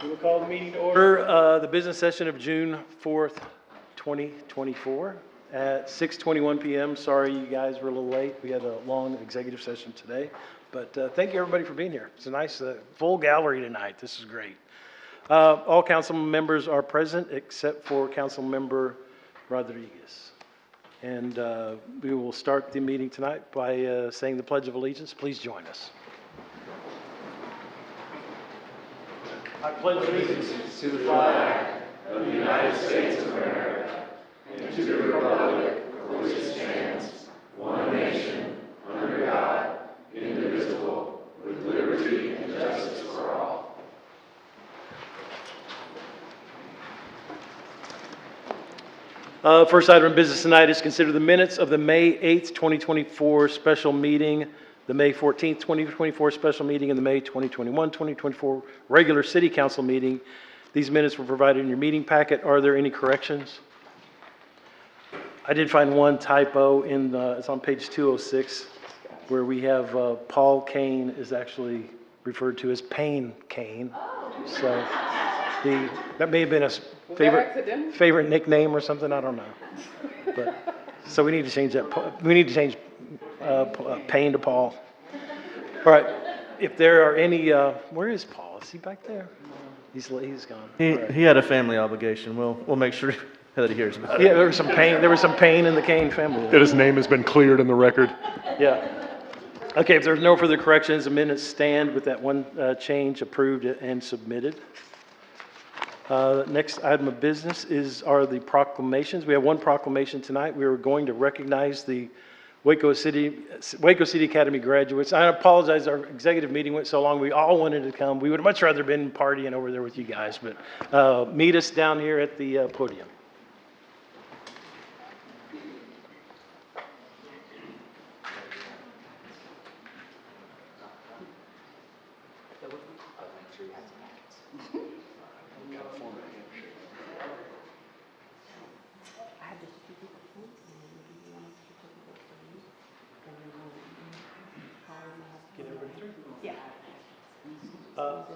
We will call the meeting to order, the business session of June 4th, 2024 at 6:21 p.m. Sorry you guys were a little late. We had a long executive session today, but thank you everybody for being here. It's a nice full gallery tonight. This is great. All council members are present except for Council Member Rodriguez. And we will start the meeting tonight by saying the Pledge of Allegiance. Please join us. I pledge allegiance to the flag of the United States of America and to the republic for which it stands, one nation, under God, indivisible, with liberty and justice for all. First item of business tonight is consider the minutes of the May 8th, 2024 special meeting, the May 14th, 2024 special meeting, and the May 2021-2024 regular city council meeting. These minutes were provided in your meeting packet. Are there any corrections? I did find one typo in it's on page 206, where we have Paul Kane is actually referred to as Payne Kane. So that may have been a favorite nickname or something. I don't know. But so we need to change that. We need to change Payne to Paul. All right. If there are any, where is Paul? Is he back there? He's gone. He had a family obligation. We'll make sure that he hears about it. Yeah, there was some pain. There was some pain in the Kane family. That his name has been cleared in the record. Yeah. Okay. If there's no further corrections, the minutes stand with that one change approved and submitted. Next item of business are the proclamations. We have one proclamation tonight. We are going to recognize the Waco City Academy graduates. I apologize, our executive meeting went so long, we all wanted to come. We would have much rather been partying over there with you guys, but meet us down here at the podium.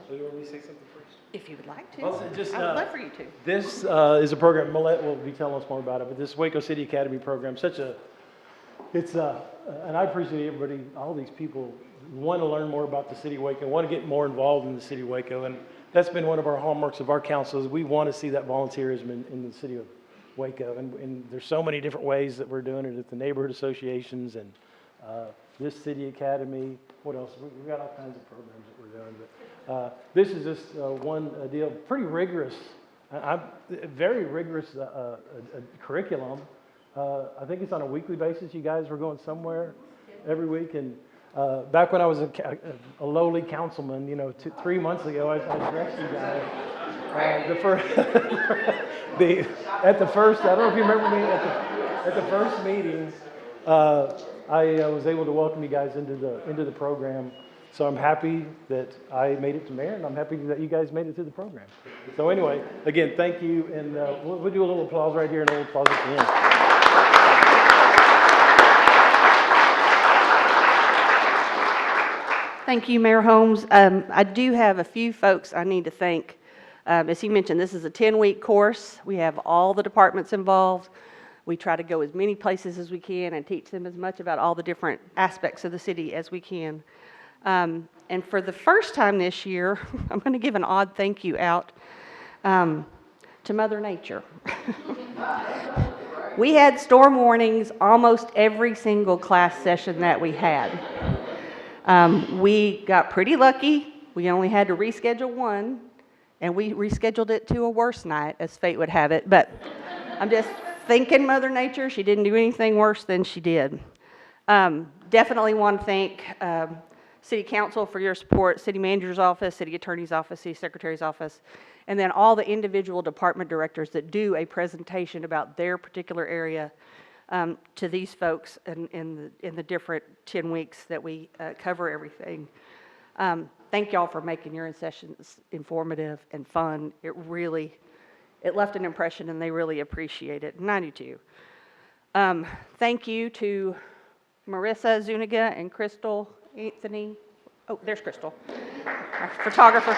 So you want me to say something first? If you would like to. Well, just, I would love for you to. This is a program, Millette will be telling us more about it, but this Waco City Academy program, and I appreciate everybody, all these people want to learn more about the city of Waco, want to get more involved in the city of Waco, and that's been one of our hallmarks of our council is we want to see that volunteerism in the city of Waco, and there's so many different ways that we're doing it at the neighborhood associations and this city academy. What else? We've got all kinds of programs that we're doing, but this is just one deal, pretty rigorous, very rigorous curriculum. I think it's on a weekly basis. You guys were going somewhere every week, and back when I was a lowly councilman, 3 months ago, I addressed you guys. I don't know if you remember me at the first meeting. I was able to welcome you guys into the program, so I'm happy that I made it to mayor, and I'm happy that you guys made it through the program. So anyway, again, thank you, and we'll do a little applause right here and a little applause at the end. Thank you, Mayor Holmes. I do have a few folks I need to thank. As he mentioned, this is a 10-week course. We have all the departments involved. We try to go as many places as we can and teach them as much about all the different aspects of the city as we can. And for the first time this year, I'm going to give an odd thank you out to Mother Nature. We had storm warnings almost every single class session that we had. We got pretty lucky. We only had to reschedule one, and we rescheduled it to a worse night, as fate would have it. But I'm just thanking Mother Nature. She didn't do anything worse than she did. Definitely want to thank City Council for your support, City Manager's Office, City Attorney's Office, City Secretary's Office, and then all the individual department directors that do a presentation about their particular area to these folks in the different 10 weeks that we cover everything. Thank y'all for making your sessions informative and fun. It left an impression, and they really appreciate it, and I do too. Thank you to Marissa Zuniga and Crystal Anthony. Oh, there's Crystal, our photographer.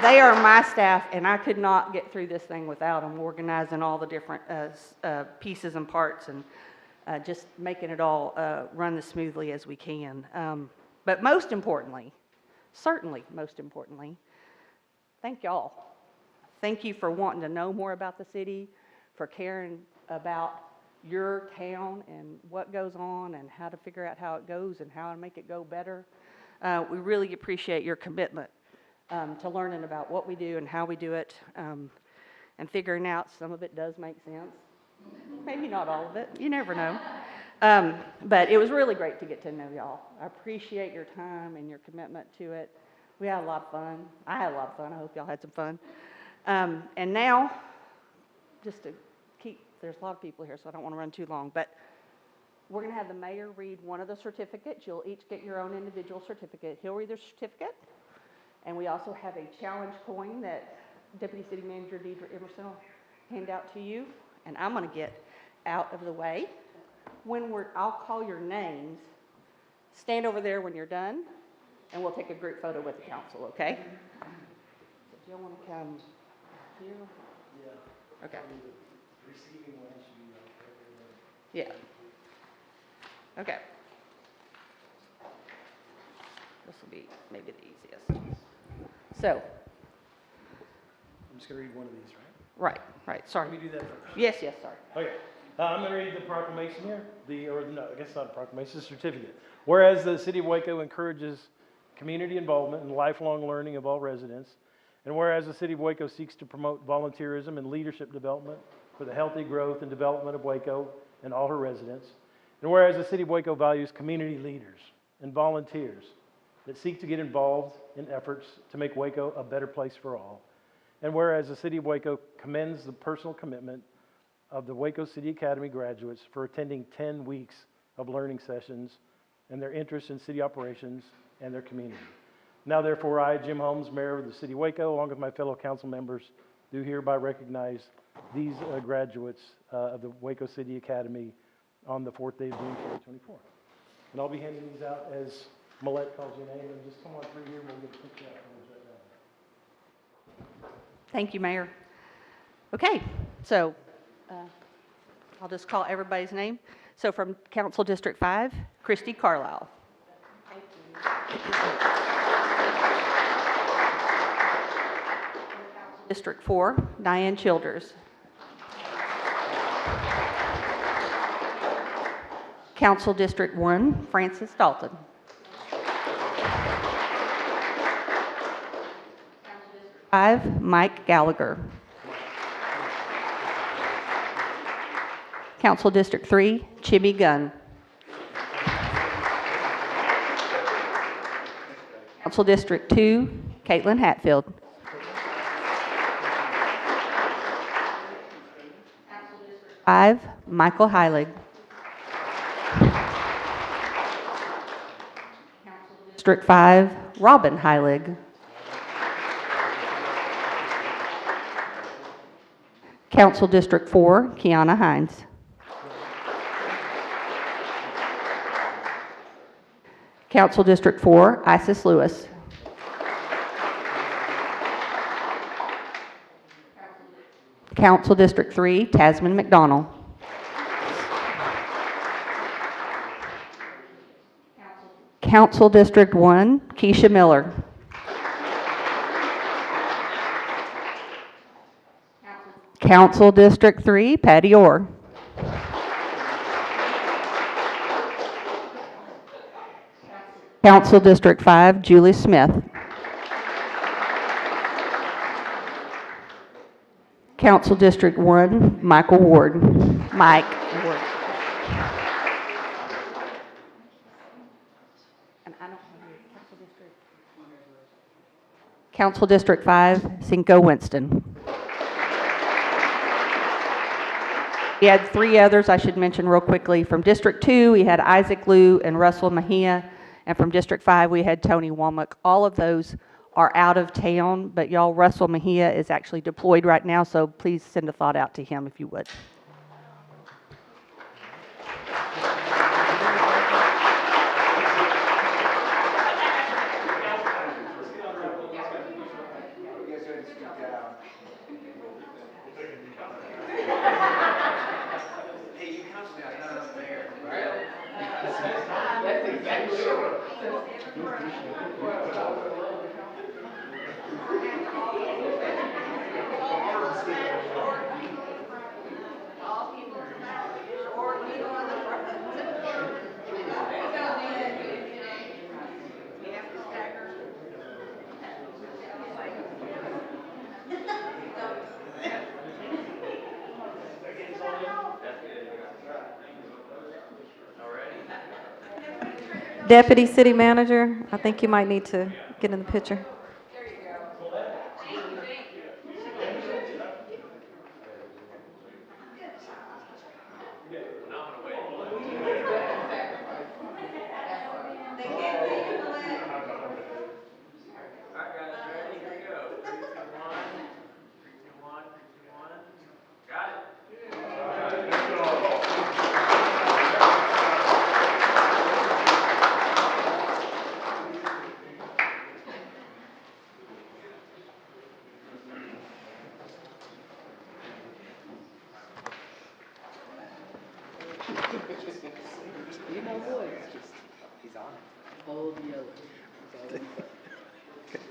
They are my staff, and I could not get through this thing without them, organizing all the different pieces and parts and just making it all run as smoothly as we can. But most importantly, certainly most importantly, thank y'all. Thank you for wanting to know more about the city, for caring about your town and what goes on and how to figure out how it goes and how to make it go better. We really appreciate your commitment to learning about what we do and how we do it, and figuring out some of it does make sense. Maybe not all of it, you never know. But it was really great to get to know y'all. I appreciate your time and your commitment to it. We had a lot of fun. I had a lot of fun. I hope y'all had some fun. And now, just to keep, there's a lot of people here, so I don't want to run too long, but we're going to have the mayor read one of the certificates. You'll each get your own individual certificate. He'll read the certificate. And we also have a challenge coin that Deputy City Manager Deidre Emerson will hand out to you. And I'm going to get out of the way. I'll call your names. Stand over there when you're done, and we'll take a group photo with the council, okay? So do you want to come here? Yeah. Okay. Yeah. Okay. This will be maybe the easiest. So. I'm just going to read one of these, right? Right, sorry. Let me do that first. Yes, sorry. Okay. I'm going to read the proclamation here, no, I guess not a proclamation, it's a certificate. Whereas the City of Waco encourages community involvement and lifelong learning of all residents, and whereas the City of Waco seeks to promote volunteerism and leadership development for the healthy growth and development of Waco and all her residents, and whereas the City of Waco values community leaders and volunteers that seek to get involved in efforts to make Waco a better place for all, and whereas the City of Waco commends the personal commitment of the Waco City Academy graduates for attending 10 weeks of learning sessions and their interest in city operations and their community. Now therefore, I, Jim Holmes, Mayor of the City of Waco, along with my fellow council members, do hereby recognize these graduates of the Waco City Academy on the 4th day of June 2024. And I'll be handing these out as Millette calls your name, and just come on through here and we'll get a picture out right now. Thank you, Mayor. Okay, so I'll just call everybody's name. So from Council District 5, Christy Carlisle. District 4, Diane Childers. Council District 1, Francis Dalton. Council District 5, Mike Gallagher. Council District 3, Chibi Gunn. Council District 2, Caitlin Hatfield. Council District 5, Michael Heilig. Council District 5, Robin Heilig. Council District 4, Kiana Hines. Council District 4, Isis Lewis. Council District 3, Tasman McDonald. Council District 1, Keisha Miller. Council District 3, Patty Orr. Council District 5, Julie Smith. Council District 1, Michael Ward. Mike Ward. And I don't know your Council District. Council District 5, Cinco Winston. We had 3 others I should mention real quickly. From District 2, we had Isaac Liu and Russell Mejia. And from District 5, we had Tony Womack. All of those are out of town, but y'all, Russell Mejia is actually deployed right now, so please send a thought out to him if you would. Deputy City Manager, I think you might need to get in the picture.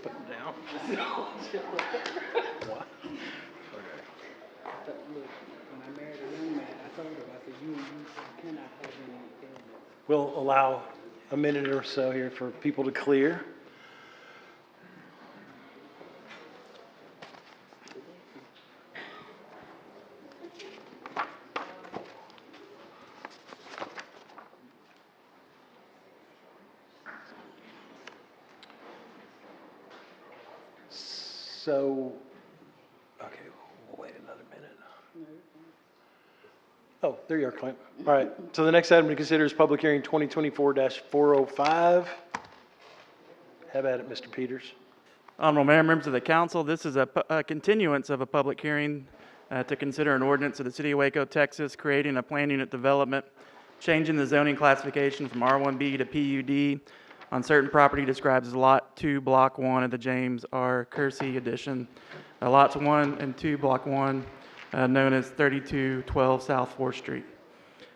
Put them down. Look, when I married a young man, I told him, I said, you cannot have any ailments. We'll allow a minute or so here for people to clear. So, okay, we'll wait another minute. Oh, there you are, Clint. All right, so the next item to consider is public hearing 2024-405. Have at it, Mr. Peters. Honorable Mayor, members of the council, this is a continuance of a public hearing to consider an ordinance of the City of Waco, Texas, creating a plan unit development, changing the zoning classification from R1B to PUD on certain property described as Lot 2, Block 1 of the James R. Kersey Edition. Lots 1 and 2, Block 1, known as 3212 South 4th Street.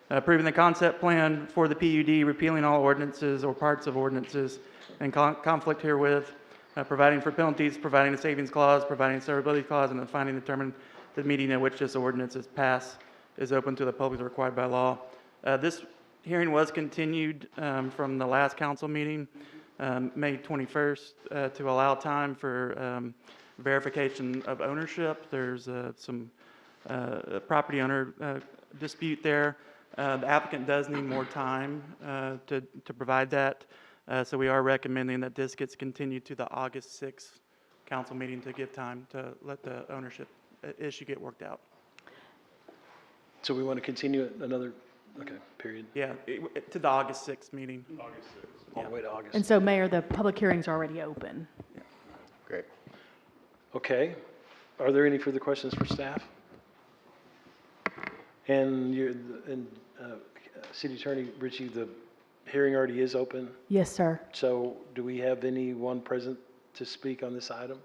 Approving the concept plan for the PUD, repealing all ordinances or parts of ordinances in conflict herewith, providing for penalties, providing a savings clause, providing a severability clause, and then finally determine the meeting at which this ordinance is passed is open to the public as required by law. This hearing was continued from the last council meeting, May 21st, to allow time for verification of ownership. There's some property owner dispute there. The applicant does need more time to provide that. So we are recommending that this gets continued to the August 6th council meeting to give time to let the ownership issue get worked out. So we want to continue it another, okay, period, Yeah, to the August 6th meeting. all the way to August. And so, Mayor, the public hearing's already open. Great. Okay, are there any further questions for staff? And City Attorney Ritchie, the hearing already is open, Yes, sir. so do we have anyone present to speak on this item?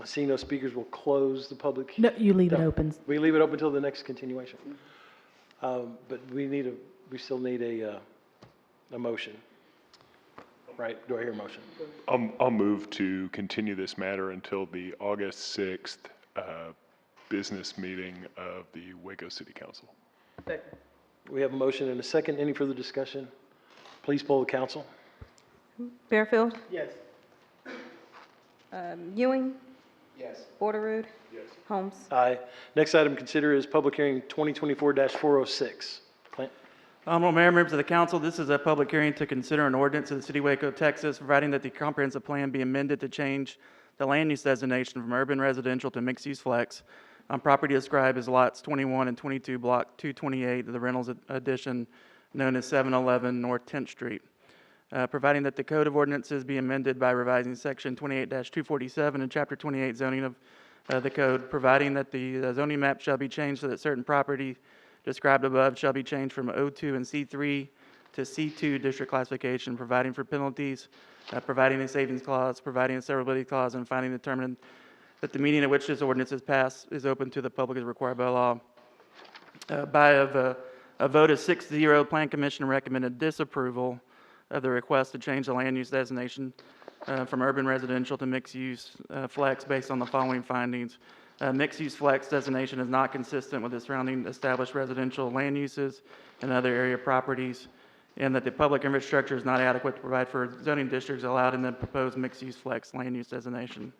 Seeing no speakers, we'll close the public. No, you leave it No. open. We leave it open until the next continuation. But we still need a motion. Right, do I hear a motion? I'll move to continue this matter until the August 6th business meeting of the Waco City Council. We have a motion and a second. Any further discussion? Please poll the council. Bearfield? Yes. Ewing? Yes. Borderood? Yes. Holmes? Aye. Next item to consider is public hearing 2024-406. Clint? Honorable Mayor, members of the council, this is a public hearing to consider an ordinance of the City of Waco, Texas, providing that the comprehensive plan be amended to change the land use designation from urban residential to mixed-use flex on property described as lots 21 and 22, block 228 of the Reynolds addition, known as 711 North 10th Street. Providing that the Code of Ordinances be amended by revising Section 28-247 and Chapter 28 zoning of the code, providing that the zoning map shall be changed so that certain property described above shall be changed from O2 and C3 to C2 district classification, providing for penalties, providing a savings clause, providing a severability clause, and finally determining that the meeting at which this ordinance is passed is open to the public as required by law. By of A vote of 6-0, Plan Commission recommended disapproval of the request to change the land use designation from urban residential to mixed-use flex based on the following findings. Mixed-use flex designation is not consistent with the surrounding established residential land uses and other area properties, and that the public infrastructure is not adequate to provide for zoning districts allowed in the proposed mixed-use flex land use designation.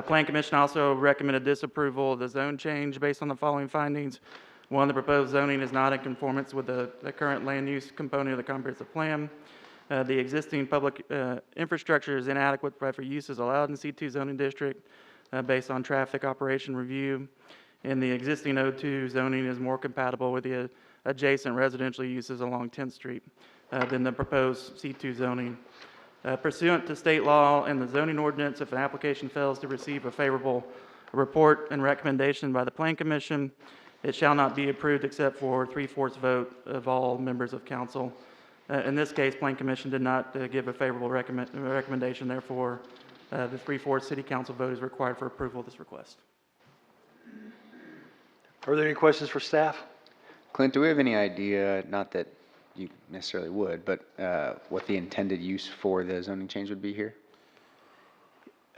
Plan Commission also recommended disapproval of the zone change based on the following findings. One, the proposed zoning is not in conformance with the current land use component of the comprehensive plan. The existing public infrastructure is inadequate to provide for uses allowed in C2 zoning district based on traffic operation review. And the existing O2 zoning is more compatible with the adjacent residential uses along 10th Street than the proposed C2 zoning. Pursuant to state law and the zoning ordinance, if an application fails to receive a favorable report and recommendation by the Plan Commission, it shall not be approved except for 3/4 vote of all members of council. In this case, Plan Commission did not give a favorable recommendation, therefore the 3/4 city council vote is required for approval of this request. Are there any questions for staff? Clint, do we have any idea, not that you necessarily would, but what the intended use for the zoning change would be here?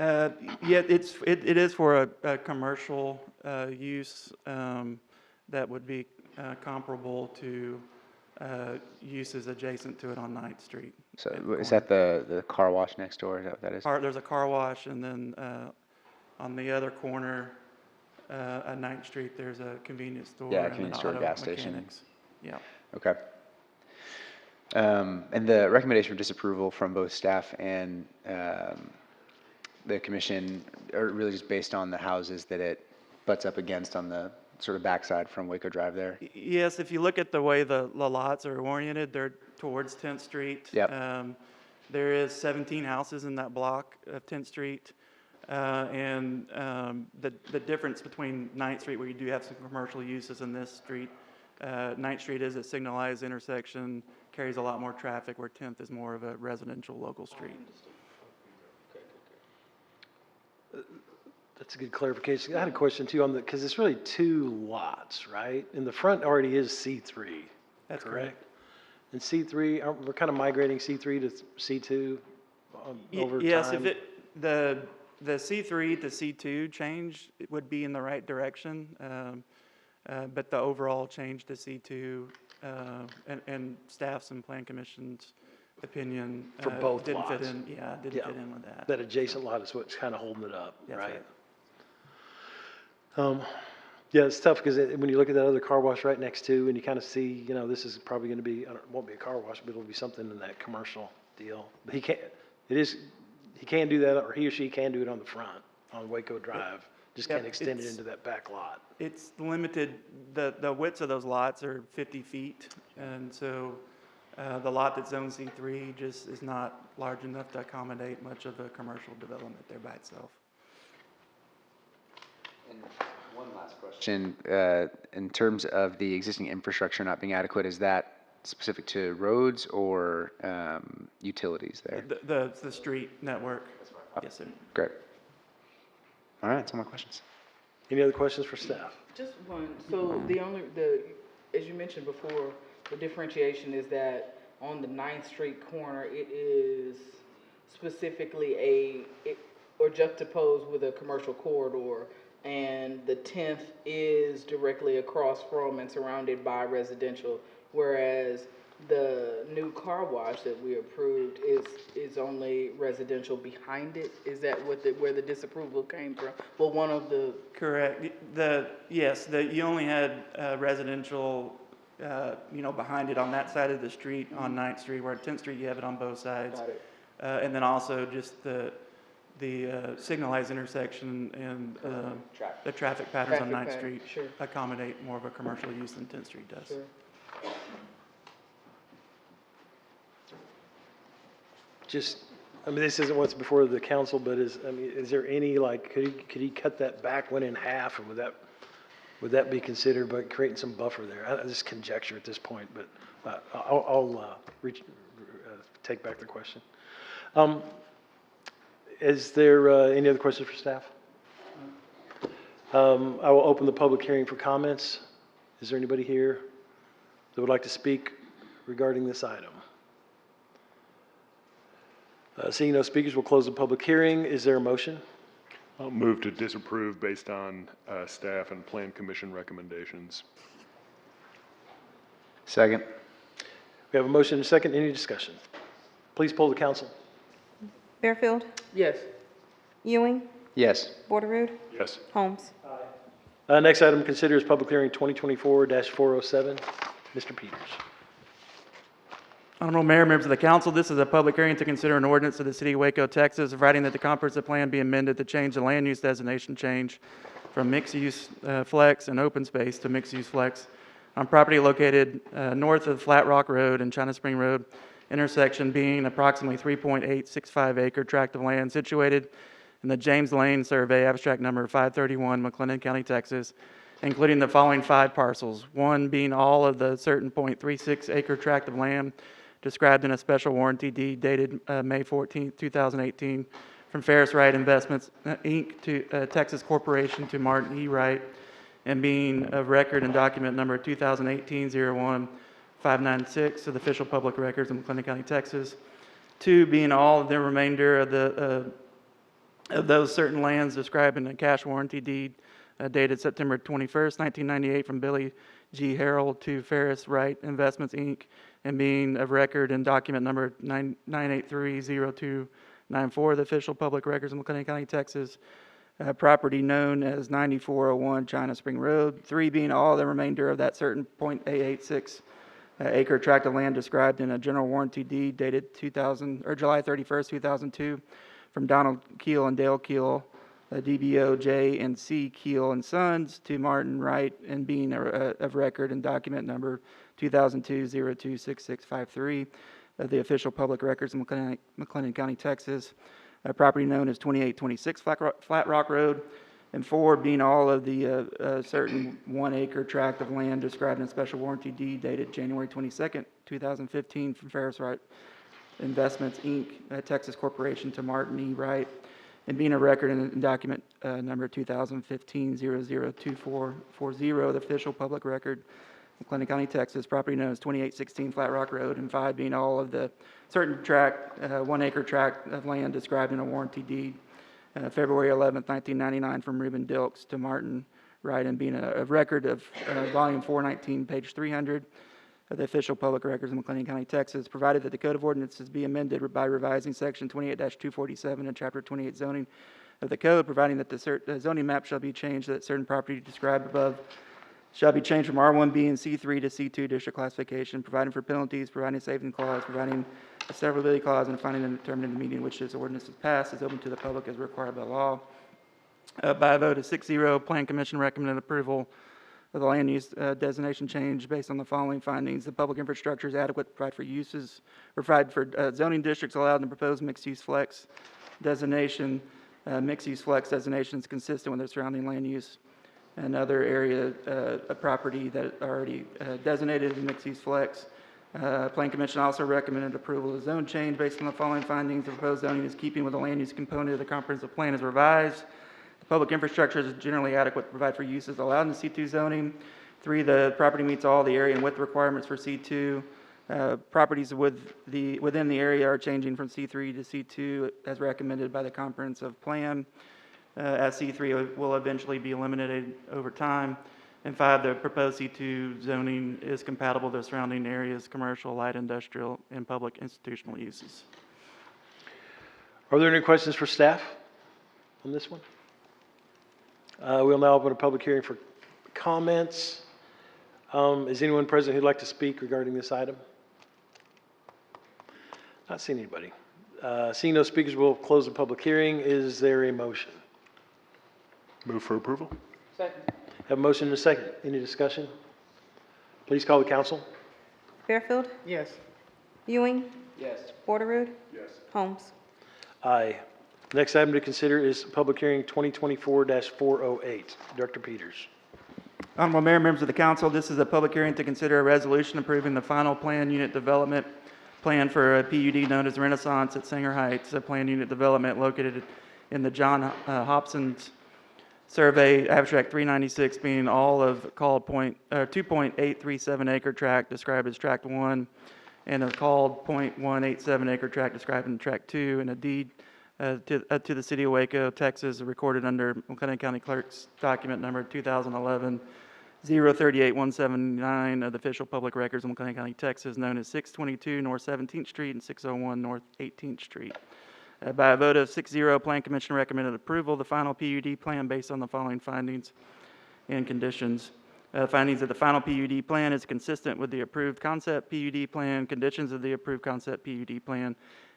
Yeah, it is for a commercial use that would be comparable to uses adjacent to it on 9th Street. So is that the car wash next door? Is that what that is? There's a car wash, and then on the other corner at 9th Street, there's a convenience store. Yeah, a and convenience an store, auto gas station. mechanics. Yeah. Okay. And the recommendation for disapproval from both staff and the commission are really just based on the houses that it butts up against on the sort of backside from Waco Drive there? Yes, if you look at the way the lots are oriented, they're towards 10th Street. Yep. There is 17 houses in that block of 10th Street. And the difference between 9th Street, where you do have some commercial uses, in this street, 9th Street is a signalized intersection, carries a lot more traffic, where 10th is more of a residential local street. That's a good clarification. I had a question too on the, because it's really 2 lots, right? And the front already is C3. That's correct? correct. And C3, we're kind of migrating C3 to C2 over time? Yes, if the C3 to C2 change, it would be in the right direction. But the overall change to C2 and staff's and Plan Commission's opinion For both didn't fit lots. in. Yeah, didn't Yeah. fit in with that. That adjacent lot is what's kind of holding it up, That's right? right. Yeah, it's tough because when you look at that other car wash right next to, and you kind of see, this is probably going to be, it won't be a car wash, but it'll be something in that commercial deal. But he can do that, or he or she can do it on the front, on Waco Drive. Just Yep, can't extend it it's- into that back lot. It's limited, the widths of those lots are 50 feet, and so the lot that's zone C3 just is not large enough to accommodate much of a commercial development there by itself. And one last question. In terms of the existing infrastructure not being adequate, is that specific to roads or utilities there? The street network, yes, sir. Great. All right, that's all my questions. Any other questions for staff? Just one, so as you mentioned before, the differentiation is that on the 9th Street corner, it is specifically or juxtaposed with a commercial corridor, and the 10th is directly across from and surrounded by residential, whereas the new car wash that we approved is only residential behind it? Is that where the disapproval came from? Well, one of the, Correct. You only had residential, behind it on that side of the street on 9th Street, where at 10th Street you have it on both sides. got it. And then also just the signalized intersection and the traffic patterns on 9th Traffic Street pattern, sure. accommodate more of a commercial use than 10th Street does. Sure. This isn't what's before the council, but is there any, could he cut that back one in half, or would that be considered by creating some buffer there? I just conjecture at this point, but I'll take back the question. Is there any other questions for staff? I will open the public hearing for comments. Is there anybody here? that would like to speak regarding this item? Seeing no speakers, we'll close the public hearing. Is there a motion? I'll move to disapprove based on staff and plan commission recommendations. Second. We have a motion and a second. Any discussion? Please poll the council. Fairfield, Yes. Ewing, Yes. Borderood, Yes. Holmes. Next item to consider is public hearing 2024-407. Mr. Peters. Honorable Mayor, members of the council, this is a public hearing to consider an ordinance of the City of Waco, Texas, providing that the comprehensive plan be amended to change the land use designation change from mixed-use flex and open space to mixed-use flex on property located north of Flat Rock Road and China Spring Road intersection, being approximately 3.865 acre tract of land situated in the James Lane Survey, abstract number 531, McLennan County, Texas, including the following 5 parcels. 1 being all of the certain .36 acre tract of land described in a special warranty deed dated May 14, 2018, from Ferris Wright Investments, Inc. to Texas Corporation to Martin E. Wright, and being of record and document number 2018-01-596 of the official public records in McLennan County, Texas. 2 being all of the remainder of those certain lands described in a cash warranty deed dated September 21st, 1998, from Billy G. Harold to Ferris Wright Investments, Inc., and being of record in document number 9830294, the official public records in McLennan County, Texas. Property known as 9401 China Spring Road. 3 being all the remainder of that certain .886 acre tract of land described in a general warranty deed dated July 31st, 2002, from Donald Keel and Dale Keel, DBO J and C Keel and Sons, to Martin Wright, and being of record in document number 2002-026653 of the official public records in McLennan County, Texas. Property known as 2826 Flat Rock Road. And 4 being all of the certain 1 acre tract of land described in a special warranty deed dated January 22nd, 2015, from Ferris Wright Investments, Inc., Texas Corporation to Martin E. Wright, and being a record in document number 2015-002440, the official public record, McLennan County, Texas. Property known as 2816 Flat Rock Road, and 5 being all of the certain tract, 1 acre tract of land described in a warranty deed, February 11th, 1999, from Reuben Dilks to Martin Wright, and being a record of volume 419, page 300, of the official public records in McLennan County, Texas, provided that the Code of Ordinances be amended by revising Section 28-247 and Chapter 28 zoning of the Code, providing that the zoning map shall be changed, that certain property described above shall be changed from R1B and C3 to C2 district classification, providing for penalties, providing a saving clause, providing a severability clause, and finding and determining the meeting in which this ordinance is passed is open to the public as required by law. By a vote of 6-0, Plan Commission recommended approval of the land use designation change based on the following findings. The public infrastructure is adequate to provide for uses, provide for zoning districts allowed in the proposed mixed-use flex designation. Mixed-use flex designation is consistent with the surrounding land use and other area of property that are already designated as mixed-use flex. Plan Commission also recommended approval of zone change based on the following findings. The proposed zoning is keeping with the land use component of the comprehensive plan as revised. The public infrastructure is generally adequate to provide for uses allowed in the C2 zoning. 3, the property meets all the area and width requirements for C2. Properties within the area are changing from C3 to C2 as recommended by the comprehensive plan. As C3 will eventually be eliminated over time. And 5, the proposed C2 zoning is compatible with the surrounding areas, commercial, light industrial, and public institutional uses. Are there any questions for staff on this one? We'll now open a public hearing for comments. Is anyone present who'd like to speak regarding this item? Not seeing anybody. Seeing no speakers, we'll close the public hearing. Is there a motion? Move for approval? Second. Have a motion and a second. Any discussion? Please call the council. Fairfield, Yes. Ewing, Yes. Borderood, Yes. Holmes. Aye. Next item to consider is public hearing 2024-408. Director Peters. Honorable Mayor, members of the council, this is a public hearing to consider a resolution approving the final plan unit development plan for a PUD known as Renaissance at Sanger Heights, a planned unit development located in the John Hobson's survey abstract 396 being all of called 2.837 acre tract described as tract 1, and a called 0.187 acre tract described in tract 2, and a deed to the city of Waco, Texas, recorded under McLennan County Clerk's document number 2011 038179 of the official public records of McLennan County, Texas, known as 622 North 17th Street and 601 North 18th Street. By a vote of 6-0, Plan Commission recommended approval of the final PUD plan based on the following findings and conditions. Findings that the final PUD plan is consistent with the approved concept PUD plan, conditions of the approved concept PUD plan,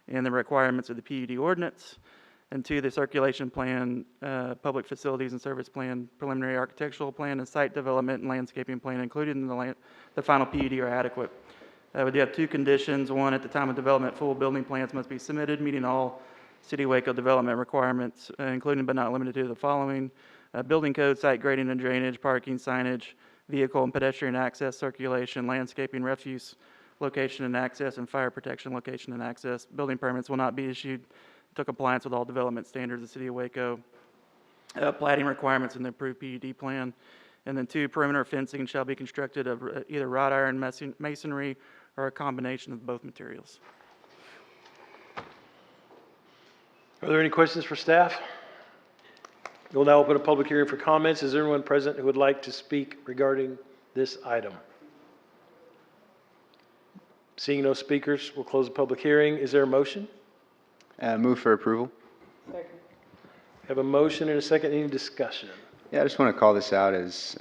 and the requirements of the PUD ordinance. And 2, the circulation plan, public facilities and service plan, preliminary architectural plan, and site development and landscaping plan included in the final PUD are adequate. We do have 2 conditions. 1, at the time of development, full building plans must be submitted, meeting all City of Waco development requirements, including but not limited to the following: building code, site grading and drainage, parking, signage, vehicle and pedestrian access, circulation, landscaping, refuse location and access, and fire protection location and access. Building permits will not be issued to compliance with all development standards of the City of Waco. Plating requirements in the approved PUD plan. And then 2, perimeter fencing shall be constructed of either wrought iron masonry or a combination of both materials. Are there any questions for staff? We'll now open a public hearing for comments. Is there anyone present who would like to speak regarding this item? Seeing no speakers, we'll close the public hearing. Is there a motion? Move for approval. Have a motion and a second. Any discussion? Yeah, I just want to call this out as,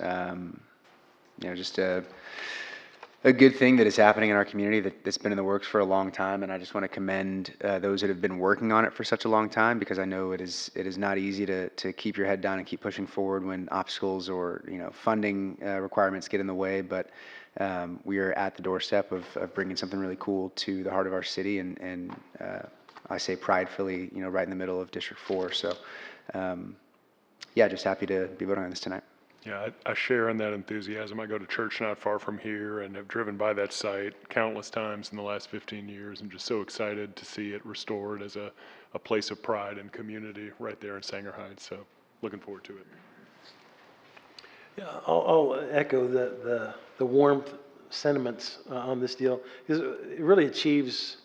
just a good thing that is happening in our community that's been in the works for a long time, and I just want to commend those that have been working on it for such a long time, because I know it is not easy to keep your head down and keep pushing forward when obstacles or funding requirements get in the way. But we are at the doorstep of bringing something really cool to the heart of our city, and I say pridefully, right in the middle of District 4. So, just happy to be voting on this tonight. Yeah, I share in that enthusiasm. I go to church not far from here and have driven by that site countless times in the last 15 years. I'm just so excited to see it restored as a place of pride and community right there in Sanger Heights. So looking forward to it. Yeah, I'll echo the warmth sentiments on this deal, because it really achieves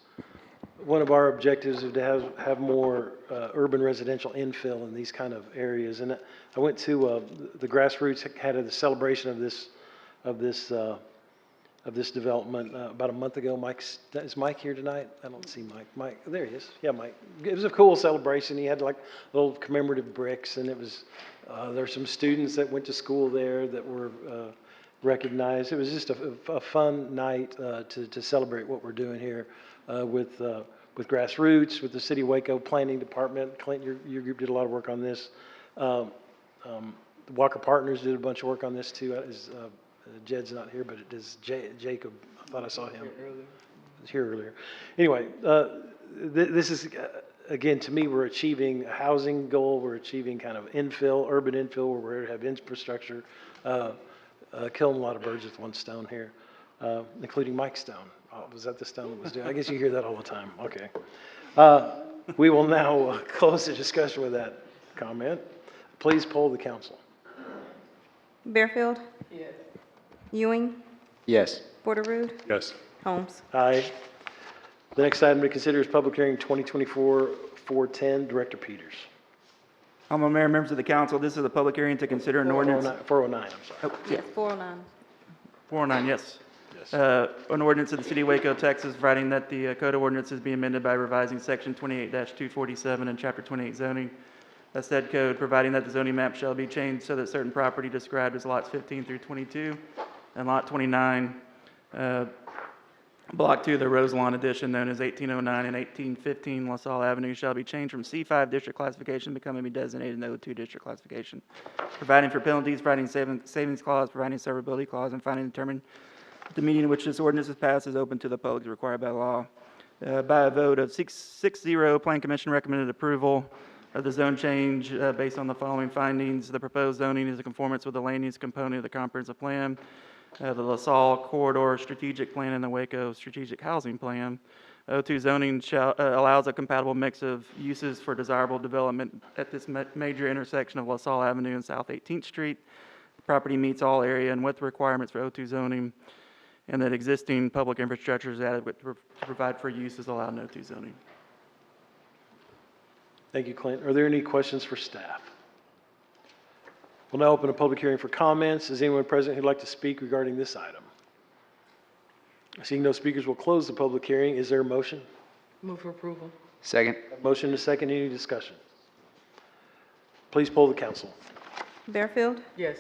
one of our objectives is to have more urban residential infill in these kind of areas. And I went to the Grassroots had a celebration of this development about a month ago. Is Mike here tonight? I don't see Mike. Mike, there he is. Yeah, Mike. It was a cool celebration. He had like little commemorative bricks, and it was there's some students that went to school there that were recognized. It was just a fun night to celebrate what we're doing here with Grassroots, with the City of Waco Planning Department. Clint, your group did a lot of work on this. Walker Partners did a bunch of work on this too. Jed's not here, but it is Jacob. I thought I saw him. He was here earlier. Anyway, this is, again, to me, we're achieving a housing goal. We're achieving kind of urban infill, where we're going to have infrastructure, killing a lot of birds with one stone here, including Mike Stone. Oh, was that the stone that was doing? I guess you hear that all the time. Okay. We will now close the discussion with that comment. Please poll the council. Bearfield? Yes. Ewing? Yes. Porterrood? Yes. Holmes? Aye. The next item to consider is public hearing 2024-410. Director Peters. Honorable Mayor, members of the council, this is a public hearing to consider an ordinance. 409, I'm sorry. Yes, 409. 409, yes. An ordinance of the City of Waco, Texas, providing that the Code of Ordinances be amended by revising Section 28-247 and Chapter 28 zoning. Said code, providing that the zoning map shall be changed so that certain property described as lots 15 through 22 and lot 29, Block 2, the Roselawn Edition, known as 1809 and 1815 LaSalle Avenue, shall be changed from C5 district classification, becoming a designated O2 district classification. Providing for penalties, providing savings clause, providing severability clause, and finally determining the meeting in which this ordinance is passed is open to the public as required by law. By a vote of 6-0, Plan Commission recommended approval of the zone change based on the following findings. The proposed zoning is in conformance with the land use component of the comprehensive plan, the LaSalle Corridor Strategic Plan, and the Waco Strategic Housing Plan. O2 zoning allows a compatible mix of uses for desirable development at this major intersection of LaSalle Avenue and South 18th Street. The property meets all area and width requirements for O2 zoning, and that existing public infrastructure is adequate to provide for uses allowed in O2 zoning. Thank you, Clint. Are there any questions for staff? We'll now open a public hearing for comments. Is anyone present who'd like to speak regarding this item? Seeing no speakers, we'll close the public hearing. Is there a motion? Move for approval. Second. Motion and a second. Any discussion? Please poll the council. Bearfield, Yes.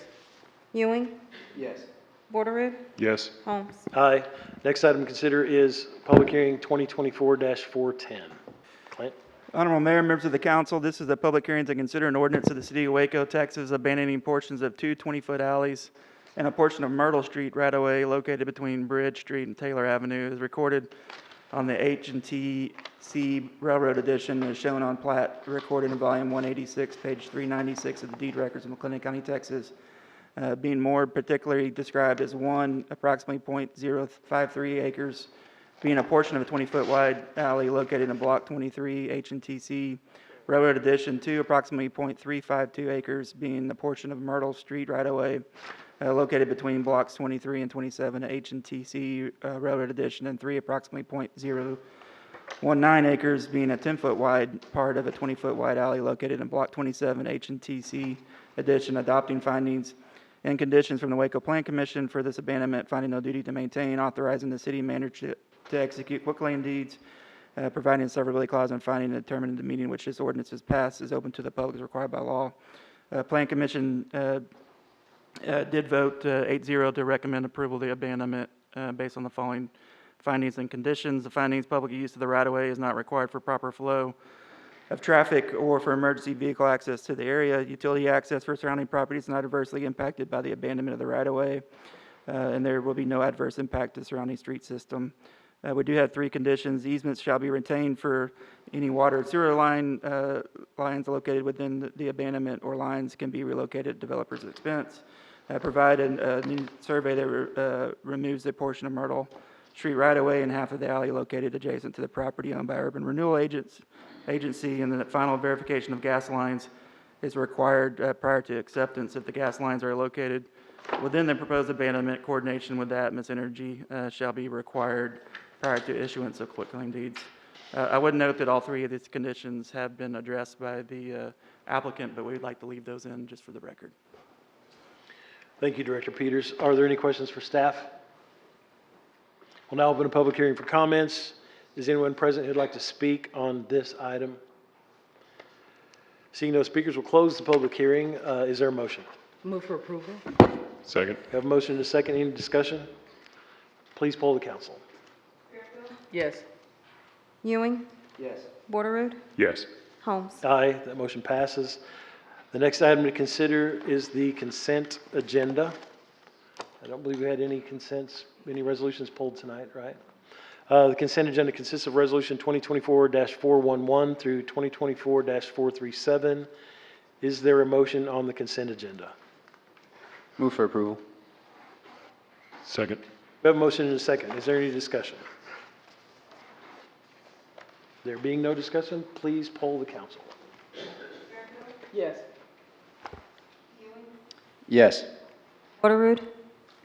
Ewing, Yes. Borderood, Yes. Holmes. Aye. Next item to consider is public hearing 2024-410. Clint? Honorable Mayor, members of the council, this is a public hearing to consider an ordinance of the city of Waco, Texas, abandoning portions of two 20-foot alleys and a portion of Myrtle Street right-of-way located between Bridge Street and Taylor Avenue is recorded on the H&TC Railroad Edition as shown on plat recorded in volume 186, page 396 of the deed records of McLennan County, Texas, being more particularly described as one, approximately .053 acres, being a portion of a 20-foot wide alley located in Block 23, H&TC Railroad Edition, two, approximately .352 acres, being the portion of Myrtle Street right-of-way located between Blocks 23 and 27, H&TC Railroad Edition, and three, approximately .019 acres, being a 10-foot wide part of a 20-foot wide alley located in Block 27, H&TC Edition, adopting findings and conditions from the Waco Plan Commission for this abandonment, finding no duty to maintain, authorizing the city manager to execute quitclaim deeds, providing a severability clause, and finding and determining the meeting in which this ordinance is passed is open to the public as required by law. Plan Commission did vote 8-0 to recommend approval of the abandonment based on the following findings and conditions. The findings: public use of the right-of-way is not required for proper flow of traffic or for emergency vehicle access to the area. Utility access for surrounding properties is not adversely impacted by the abandonment of the right-of-way, and there will be no adverse impact to the surrounding street system. We do have three conditions. Easements shall be retained for any water and sewer lines located within the abandonment, or lines can be relocated at developer's expense. Provide a new survey that removes a portion of Myrtle Street right-of-way and half of the alley located adjacent to the property owned by Urban Renewal Agency, and then the final verification of gas lines is required prior to acceptance. If the gas lines are located within the proposed abandonment, coordination with the Atmos Energy shall be required prior to issuance of quitclaim deeds. I would note that all three of these conditions have been addressed by the applicant, but we'd like to leave those in just for the record. Thank you, Director Peters. Are there any questions for staff? We'll now open a public hearing for comments. Is anyone present who'd like to speak on this item? Seeing no speakers, we'll close the public hearing. Is there a motion? Move for approval. Second. We have a motion and a second. Any discussion? Please poll the council. Yes. Ewing, Yes. Borderood, Yes. Holmes. Aye, that motion passes. The next item to consider is the consent agenda. I don't believe we had any any resolutions pulled tonight, right? The consent agenda consists of Resolution 2024-411 through 2024-437. Is there a motion on the consent agenda? Move for approval. Second. We have a motion and a second. Is there any discussion? There being no discussion, please poll the council. Yes. Yes. Borderood,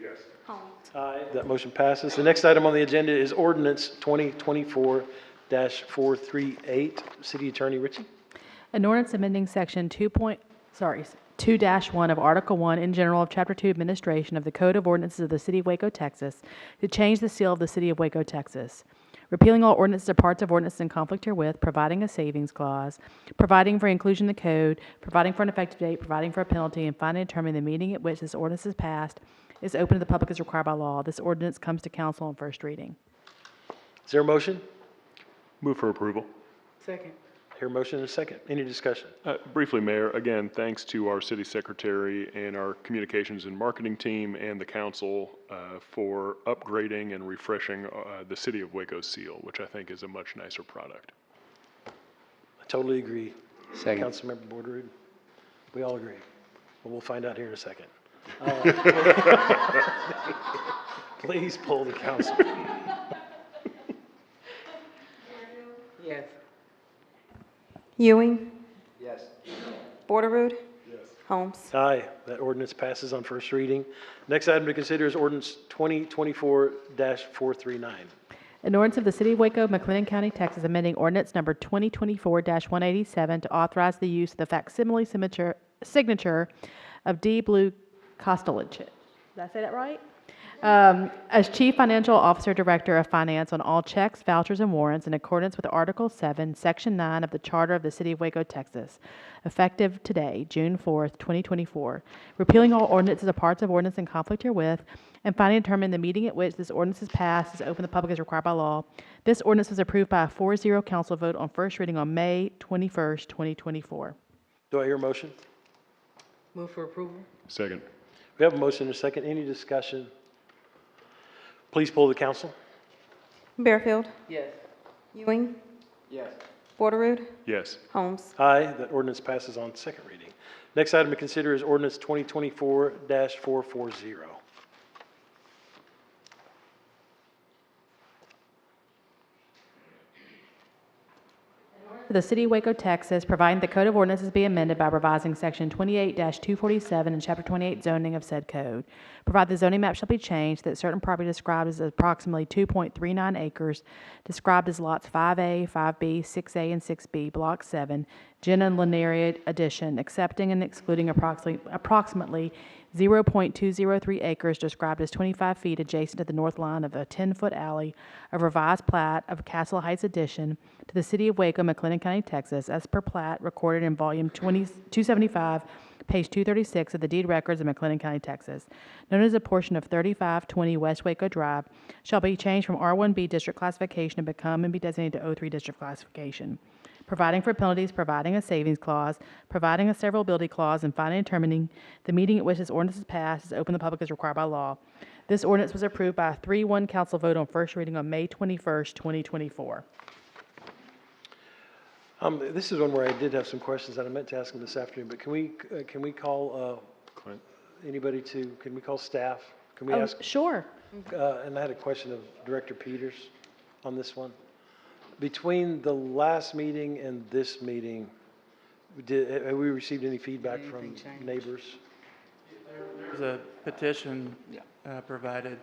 Yes. Holmes. Aye, that motion passes. The next item on the agenda is ordinance 2024-438. City Attorney Ritchie. An ordinance amending section 2-1 of Article 1 in general of Chapter 2 Administration of the Code of Ordinances of the City of Waco, Texas, to change the seal of the City of Waco, Texas. Repealing all ordinances or parts of ordinance in conflict herewith, providing a savings clause, providing for inclusion in the code, providing for an effective date, providing for a penalty, and finally determining the meeting at which this ordinance is passed is open to the public as required by law. This ordinance comes to council on first reading. Is there a motion? Move for approval. Second. Hear a motion and a second. Any discussion? Briefly, Mayor, again, thanks to our city secretary and our communications and marketing team and the council for upgrading and refreshing the City of Waco seal, which I think is a much nicer product. I totally agree. Second. Councilmember Borderood. We all agree. Well, we'll find out here in a second. Please poll the council. Yes. Ewing. Yes. Borderood. Yes. Holmes. Aye, that ordinance passes on first reading. Next item to consider is ordinance 2024-439. An ordinance of the City of Waco, McLennan County, Texas, amending ordinance number 2024-187 to authorize the use of the facsimile signature of D. Blue Kostelich. Did I say that right? As Chief Financial Officer, Director of Finance on all checks, vouchers, and warrants in accordance with Article 7, Section 9 of the Charter of the City of Waco, Texas, effective today, June 4th, 2024, repealing all ordinances or parts of ordinance in conflict herewith, and finally determining the meeting at which this ordinance is passed is open to the public as required by law. This ordinance was approved by a 4-0 council vote on first reading on May 21st, 2024. Do I hear a motion? Move for approval? Second. We have a motion and a second. Any discussion? Please poll the council. Bearfield. Yes. Ewing. Yes. Borderood. Yes. Holmes. Aye, that ordinance passes on second reading. Next item to consider is ordinance 2024-440. The City of Waco, Texas, providing the Code of Ordinances be amended by revising Section 28-247 and Chapter 28 zoning of said code. Provide the zoning map shall be changed that certain property described as approximately 2.39 acres, described as lots 5A, 5B, 6A, and 6B, Block 7, Gin and Linaria addition, accepting and excluding approximately 0.203 acres described as 25 feet adjacent to the north line of a 10-foot alley of revised plat of Castle Heights addition to the City of Waco, McLennan County, Texas, as per plat recorded in volume 275, page 236 of the deed records of McLennan County, Texas, known as a portion of 3520 West Waco Drive, shall be changed from R1B district classification to become and be designated to O3 district classification. Providing for penalties, providing a savings clause, providing a severability clause, and finally determining the meeting at which this ordinance is passed is open to the public as required by law. This ordinance was approved by a 3-1 council vote on first reading on May 21st, 2024. This is one where I did have some questions that I meant to ask them this afternoon, but can we call Clint? anybody can we call staff? Can we Oh, ask? sure. And I had a question of Director Peters on this one. Between the last meeting and this meeting, have we received any feedback from Anything changed? neighbors? There's a petition provided.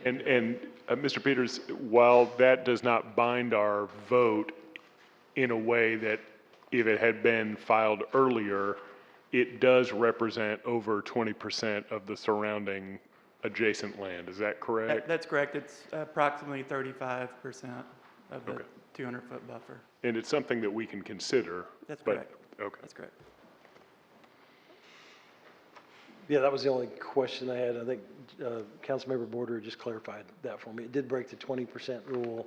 And Mr. Peters, while that does not bind our vote in a way that if it had been filed earlier, it does represent over 20% of the surrounding adjacent land. Is that correct? That's correct. It's approximately 35% of the Okay. 200-foot buffer. And it's something that we can consider. That's but- correct. Okay. That's correct. Yeah, that was the only question I had. I think Councilmember Border just clarified that for me. It did break the 20% rule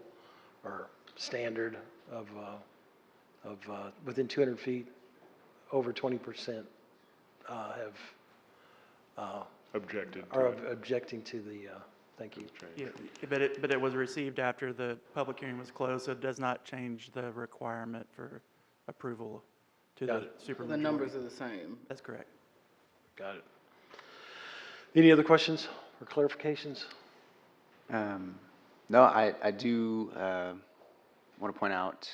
or standard of within 200 feet, over 20% Objected to are it. objecting to the, thank you. Yeah, but it was received after the public hearing was closed, so it does not change the requirement for approval to Got the it. supermajority. The numbers are the same. That's correct. Got it. Any other questions or clarifications? No, I do want to point out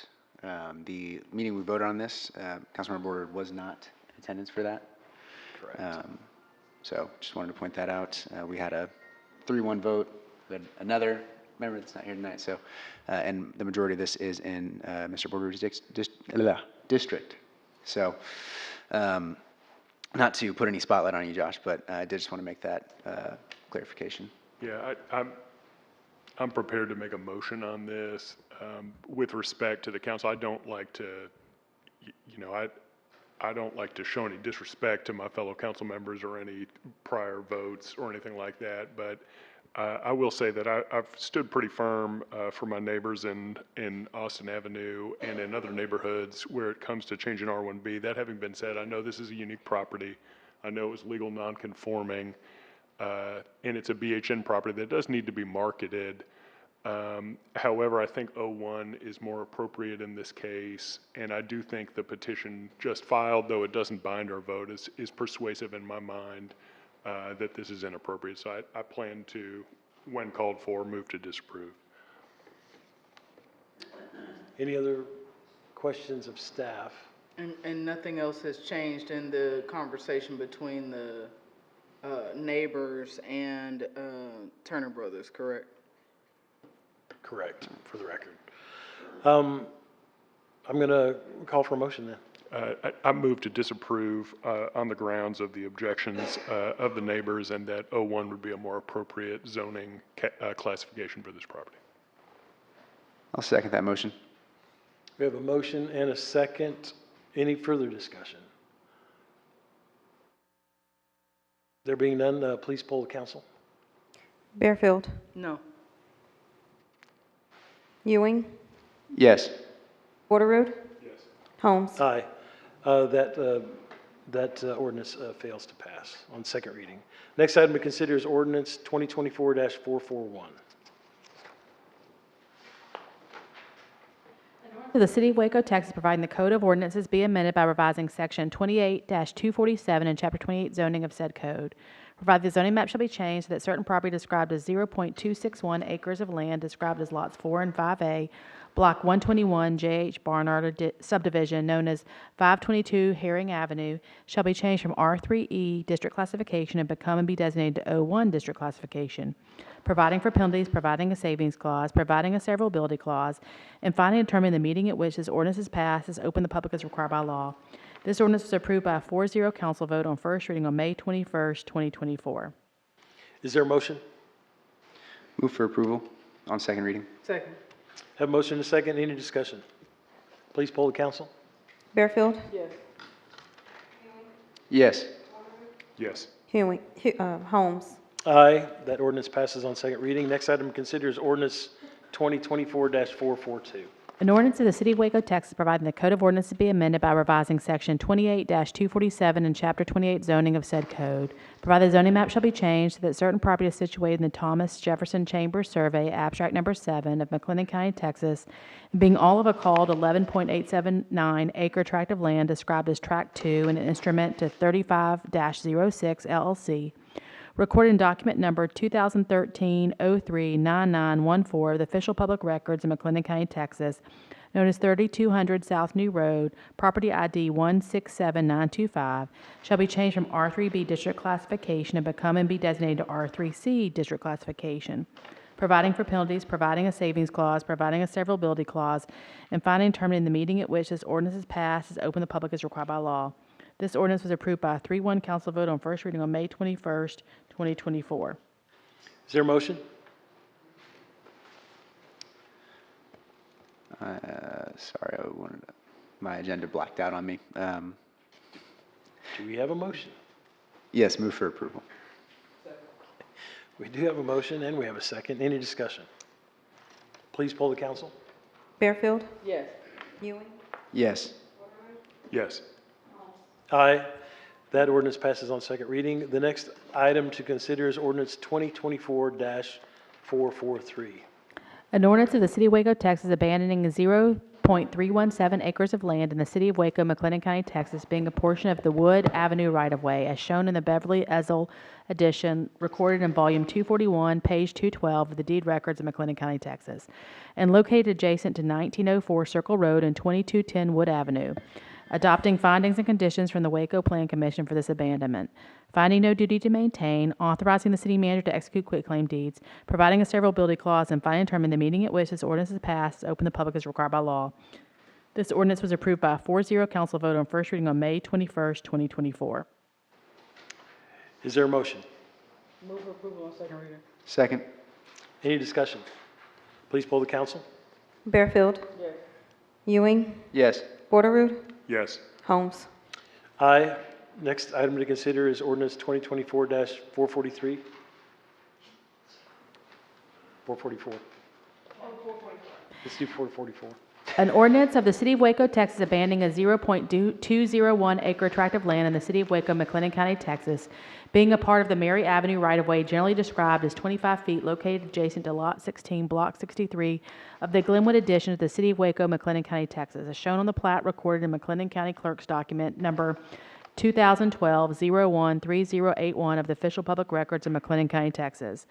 the meeting we voted on this, Councilmember Border was not in attendance for that. Correct. So just wanted to point that out. We had a 3-1 vote. We had another member that's not here tonight. So, and the majority of this is in Mr. Border's district. So, not to put any spotlight on you, Josh, but I did just want to make that clarification. Yeah, I'm prepared to make a motion on this. With respect to the council, I don't like to, I don't like to show any disrespect to my fellow council members or any prior votes or anything like that, but I will say that I've stood pretty firm for my neighbors in Austin Avenue and in other neighborhoods where it comes to changing R1B. That having been said, I know this is a unique property. I know it was legal non-conforming, and it's a BHN property that does need to be marketed. However, I think 01 is more appropriate in this case, and I do think the petition just filed, though it doesn't bind our vote, is persuasive in my mind that this is inappropriate. So I plan to, when called for, move to disapprove. Any other questions of staff? And nothing else has changed in the conversation between the neighbors and Turner Brothers, correct? Correct, for the record. I'm going to call for a motion then. I move to disapprove on the grounds of the objections of the neighbors and that O1 would be a more appropriate zoning classification for this property. I'll second that motion. We have a motion and a second. Any further discussion? There being none, please poll the council. Bearfield, No. Ewing, Yes. Porterrood. Yes. Holmes. Aye. That ordinance fails to pass on second reading. Next item to consider is ordinance 2024-441. To the City of Waco, Texas, providing the Code of Ordinances be amended by revising Section 28-247 and Chapter 28 zoning of said code. Provide the zoning map shall be changed so that certain property described as 0.261 acres of land described as lots 4 and 5A, Block 121 J.H. Barnard subdivision known as 522 Herring Avenue shall be changed from R3E district classification and become and be designated to O1 district classification. Providing for penalties, providing a savings clause, providing a severability clause, and finally determining the meeting at which this ordinance is passed is open to the public as required by law. This ordinance was approved by a 4-0 council vote on first reading on May 21st, 2024. Is there a motion? Move for approval on second reading. Second. Have a motion and a second. Any discussion? Please poll the council. Bearfield, Yes. Yes. Yes. Ewing, Holmes. Aye. That ordinance passes on second reading. Next item to consider is ordinance 2024-442. An ordinance of the City of Waco, Texas, providing the Code of Ordinances be amended by revising Section 28-247 and Chapter 28 zoning of said code. Provide the zoning map shall be changed so that certain property is situated in the Thomas Jefferson Chambers Survey, Abstract Number 7 of McLennan County, Texas, being all of a called 11.879 acre tract of land described as Tract 2 and an instrument to 35-06 LLC. Recorded in document number 2013-03-9914 of the official public records in McLennan County, Texas, known as 3200 South New Road, property ID 167925, shall be changed from R3B district classification and become and be designated to R3C district classification. Providing for penalties, providing a savings clause, providing a severability clause, and finally determining the meeting at which this ordinance is passed is open to the public as required by law. This ordinance was approved by a 3-1 council vote on first reading on May 21st, 2024. Is there a motion? Sorry, my agenda blacked out on me. Do we have a motion? Yes, move for approval. We do have a motion and we have a second. Any discussion? Please poll the council. Bearfield, Yes. Ewing, Yes. Yes. Aye. That ordinance passes on second reading. The next item to consider is ordinance 2024-443. An ordinance of the City of Waco, Texas, abandoning 0.317 acres of land in the City of Waco, McLennan County, Texas, being a portion of the Wood Avenue right-of-way, as shown in the Beverly Ezel edition, recorded in Volume 241, page 212 of the deed records of McLennan County, Texas, and located adjacent to 1904 Circle Road and 2210 Wood Avenue. Adopting findings and conditions from the Waco Plan Commission for this abandonment. Finding no duty to maintain, authorizing the city manager to execute quitclaim deeds, providing a severability clause, and finally determining the meeting at which this ordinance is passed is open to the public as required by law. This ordinance was approved by a 4-0 council vote on first reading on May 21st, 2024. Is there a motion? Move for approval on second reading. Second. Any discussion? Please poll the council. Bearfield, Yes. Ewing, Yes. Porterrood, Yes. Holmes. Aye. Next item to consider is ordinance 2024-443. 444. Let's do 444. An ordinance of the City of Waco, Texas, abandoning a 0.201 acre tract of land in the City of Waco, McLennan County, Texas, being a part of the Mary Avenue right-of-way generally described as 25 feet located adjacent to Lot 16, Block 63 of the Glenwood addition to the City of Waco, McLennan County, Texas, as shown on the plat recorded in McLennan County Clerk's document number 2012-01-3081 of the official public records of McLennan County, Texas,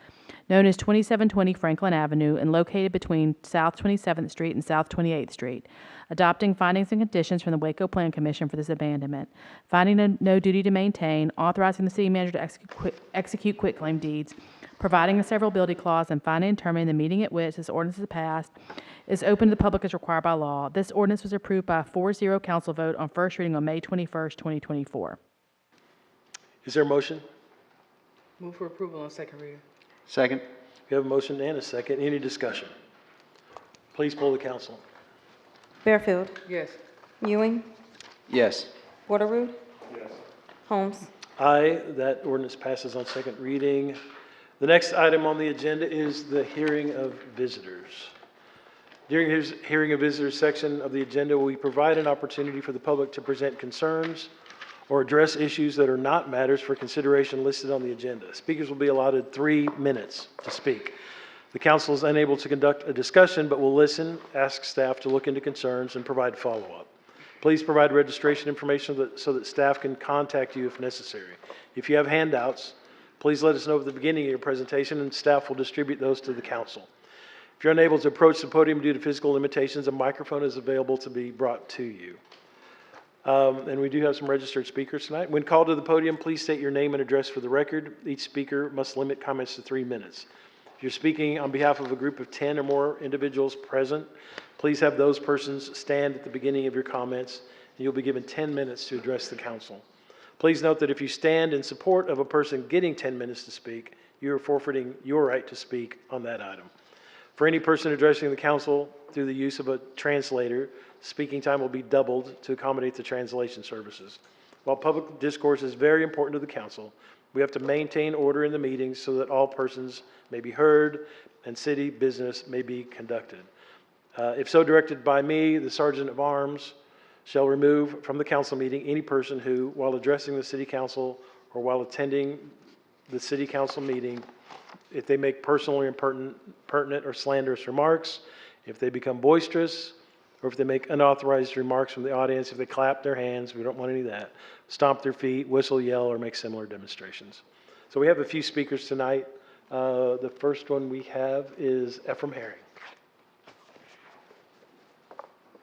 known as 2720 Franklin Avenue and located between South 27th Street and South 28th Street, adopting findings and conditions from the Waco Plan Commission for this abandonment, finding no duty to maintain, authorizing the city manager to execute quitclaim deeds, providing a severability clause, and finding and determining the meeting at which this ordinance is passed is open to the public as required by law. This ordinance was approved by a 4-0 council vote on first reading on May 21st, 2024. Is there a motion? Move for approval on second reading. Second? We have a motion and a second. Any discussion? Please poll the council. Bearfield. Yes. Ewing. Yes. Waterroot. Holmes. Aye, that ordinance passes on second reading. The next item on the agenda is the hearing of visitors. During his hearing of visitors section of the agenda, we provide an opportunity for the public to present concerns or address issues that are not matters for consideration listed on the agenda. Speakers will be allotted 3 minutes to speak. The council is unable to conduct a discussion, but will listen, ask staff to look into concerns, and provide follow-up. Please provide registration information so that staff can contact you if necessary. If you have handouts, please let us know at the beginning of your presentation, and staff will distribute those to the council. If you're unable to approach the podium due to physical limitations, a microphone is available to be brought to you. And we do have some registered speakers tonight. When called to the podium, please state your name and address for the record. Each speaker must limit comments to 3 minutes. If you're speaking on behalf of a group of 10 or more individuals present, please have those persons stand at the beginning of your comments, and you'll be given 10 minutes to address the council. Please note that if you stand in support of a person getting 10 minutes to speak, you are forfeiting your right to speak on that item. For any person addressing the council through the use of a translator, speaking time will be doubled to accommodate the translation services. While public discourse is very important to the council, we have to maintain order in the meetings so that all persons may be heard and city business may be conducted. If so directed by me, the Sergeant of Arms shall remove from the council meeting any person who, while addressing the city council or while attending the city council meeting, if they make personal or impertinent or slanderous remarks, if they become boisterous, or if they make unauthorized remarks from the audience, if they clap their hands, we don't want any of that, stomp their feet, whistle, yell, or make similar demonstrations. So we have a few speakers tonight. The first one we have is Ephraim Herring.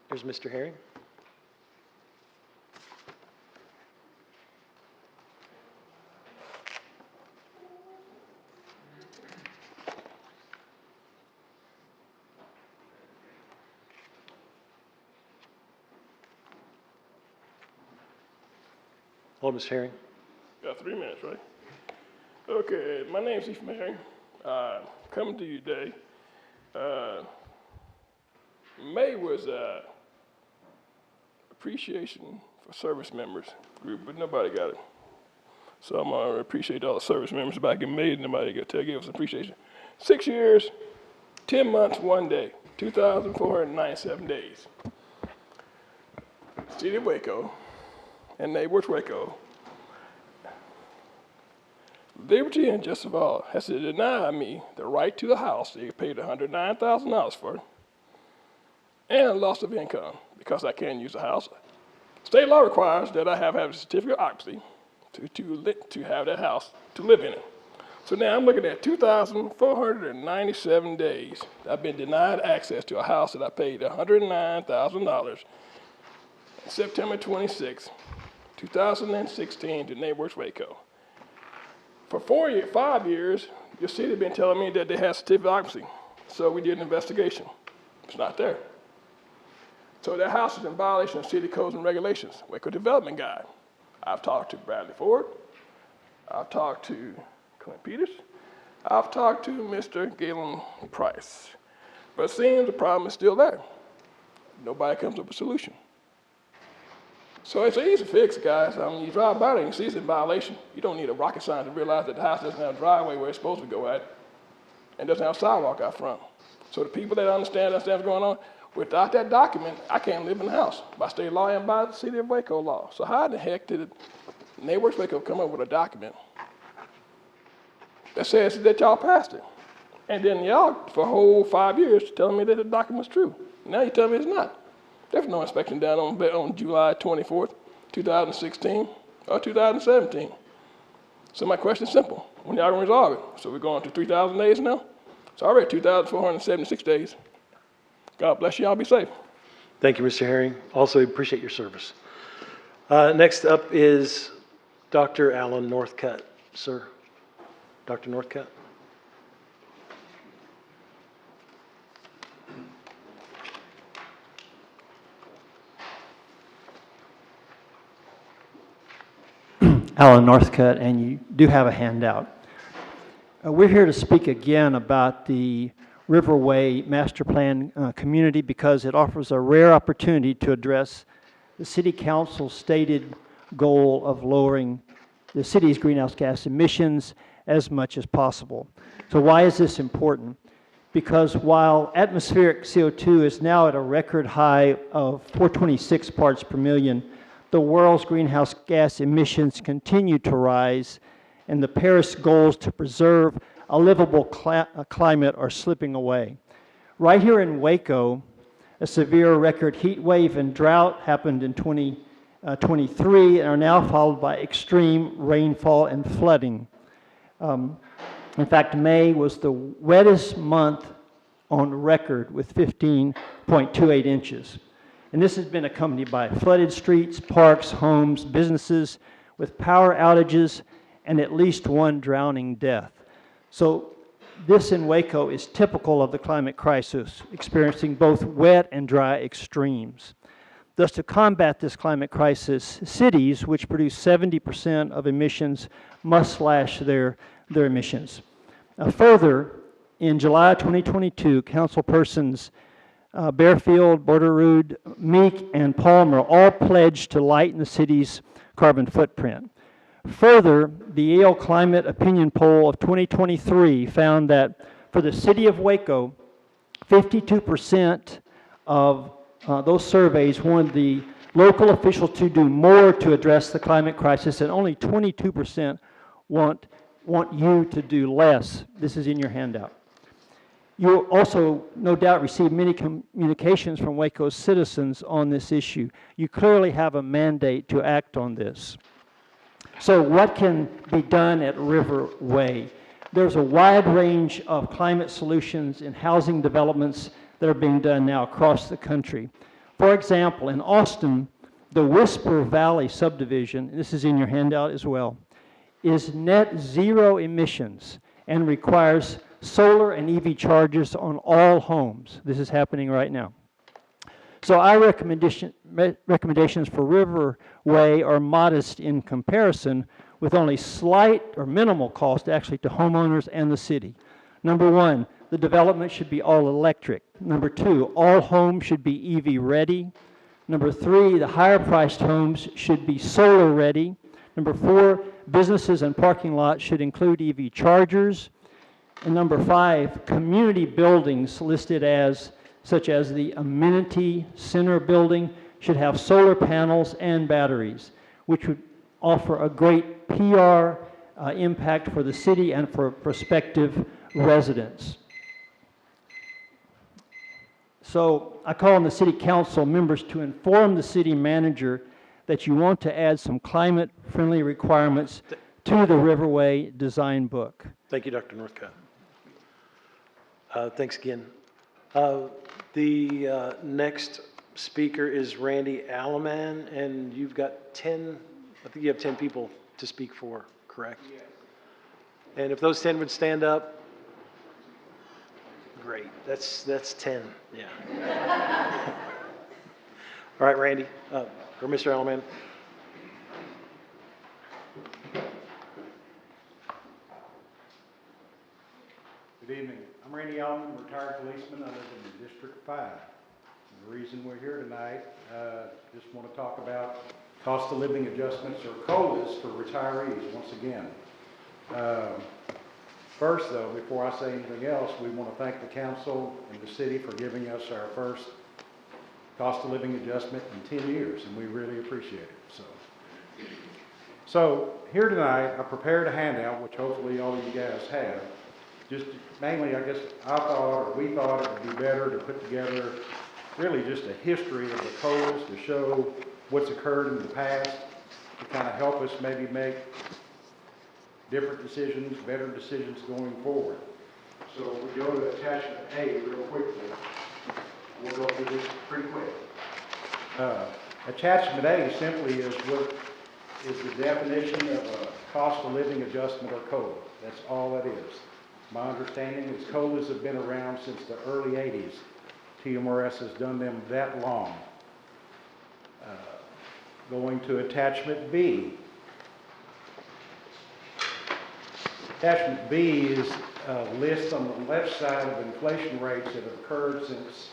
Here's Mr. Herring. Hello, Mr. Herring. Got 3 minutes, right? Okay, my name's Ephraim Herring. Coming to you today. May was appreciation for service members group, but nobody got it. So I'm gonna appreciate all the service members back in May. Nobody got to give us appreciation. 6 years, 10 months, 1 day, 2,497 days. City of Waco and neighbors Waco, liberty and justice of all has to deny me the right to the house they paid $109,000 for and loss of income because I can't use the house. State law requires that I have a certificate of occupancy to have that house, to live in it. So now I'm looking at 2,497 days I've been denied access to a house that I paid $109,000 September 26, 2016 to Neighbors Waco. For 5 years, your city has been telling me that they had certificate of occupancy. So we did an investigation. It's not there. So that house is in violation of city codes and regulations. Waco Development Guide. I've talked to Bradley Ford. I've talked to Clint Peters. I've talked to Mr. Galen Price. But it seems the problem is still there. Nobody comes up with a solution. So it's an easy fix, guys. I mean, you drive by it and you see it's in violation. You don't need a rocket science to realize that the house doesn't have a driveway where it's supposed to go at and doesn't have a sidewalk out front. So the people that understand what's going on, without that document, I can't live in the house by state law and by the City of Waco law. So how in the heck did Neighbors Waco come up with a document that says that y'all passed it? And then y'all, for a whole 5 years, telling me that the document was true. Now you tell me it's not. There's no inspection done on July 24th, 2016. or 2017? So my question is simple. When y'all gonna resolve it? So we're going to 3,000 days now? It's already 2,476 days. God bless you. Y'all be safe. Thank you, Mr. Herring. Also appreciate your service. Next up is Dr. Alan Northcutt. Sir, Dr. Northcutt. Alan Northcutt, and you do have a handout. We're here to speak again about the Riverway Master Plan community because it offers a rare opportunity to address the City Council's stated goal of lowering the city's greenhouse gas emissions as much as possible. So why is this important? Because while atmospheric CO2 is now at a record high of 426 parts per million, the world's greenhouse gas emissions continue to rise, and the Paris goals to preserve a livable climate are slipping away. Right here in Waco, a severe record heat wave and drought happened in 2023 and are now followed by extreme rainfall and flooding. In fact, May was the wettest month on record with 15.28 inches. And this has been accompanied by flooded streets, parks, homes, businesses, with power outages and at least one drowning death. So this in Waco is typical of the climate crisis, experiencing both wet and dry extremes. Thus, to combat this climate crisis, cities, which produce 70% of emissions, must slash their emissions. Further, in July 2022, councilpersons Bearfield, Borderoud, Meek, and Palmer all pledged to lighten the city's carbon footprint. Further, the Yale Climate Opinion Poll of 2023 found that for the city of Waco, 52% of those surveys wanted the local officials to do more to address the climate crisis, and only 22% want you to do less. This is in your handout. You also, no doubt, received many communications from Waco's citizens on this issue. You clearly have a mandate to act on this. So what can be done at Riverway? There's a wide range of climate solutions in housing developments that are being done now across the country. For example, in Austin, the Whisper Valley subdivision, this is in your handout as well, is net zero emissions and requires solar and EV chargers on all homes. This is happening right now. So our recommendations for Riverway are modest in comparison, with only slight or minimal cost actually to homeowners and the city. Number one, the development should be all electric. Number two, all homes should be EV ready. Number three, the higher priced homes should be solar ready. Number four, businesses and parking lots should include EV chargers. And number five, community buildings listed as, such as the Amenity Center building, should have solar panels and batteries, which would offer a great PR impact for the city and for prospective residents. So I call on the city council members to inform the city manager that you want to add some climate-friendly requirements to the Riverway design book. Thank you, Dr. Northcutt. Thanks again. The next speaker is Randy Alleman, and you've got 10, I think you have 10 people to speak for, correct? Yes. And if those 10 would stand up, great. That's 10, yeah. All right, Randy, or Mr. Alleman. Good evening. I'm Randy Allman, retired policeman. I live in District 5. And the reason we're here tonight, just want to talk about cost of living adjustments or COLAs for retirees once again. First though, before I say anything else, we want to thank the council and the city for giving us our first cost of living adjustment in 10 years, and we really appreciate it. So here tonight, I prepared a handout, which hopefully all you guys have. Just mainly, I guess, I thought, or we thought it would be better to put together really just a history of the COLAs to show what's occurred in the past to kind of help us maybe make different decisions, better decisions going forward. So if we go to attachment A real quickly, we'll go through this pretty quick. Attachment A simply is what is the definition of a cost of living adjustment or COLA. That's all that is. My understanding is COLAs have been around since the early 80s. TMRS has done them that long. Going to attachment B. Attachment B is a list on the left side of inflation rates that have occurred since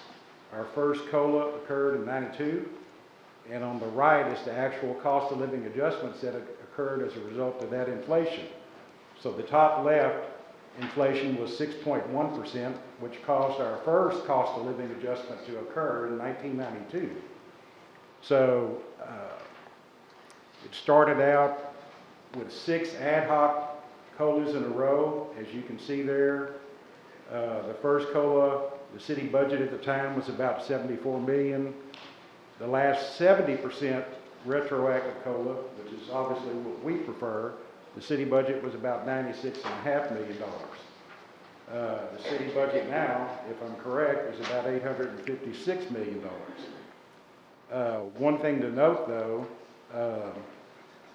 our first COLA occurred in '92. And on the right is the actual cost of living adjustments that occurred as a result of that inflation. So the top left, inflation was 6.1%, which caused our first cost of living adjustment to occur in 1992. So it started out with 6 ad hoc COLAs in a row, as you can see there. The first COLA, the city budget at the time was about $74 million. The last 70% retroactive COLA, which is obviously what we prefer, the city budget was about $96.5 million. The city budget now, if I'm correct, is about $856 million. One thing to note though,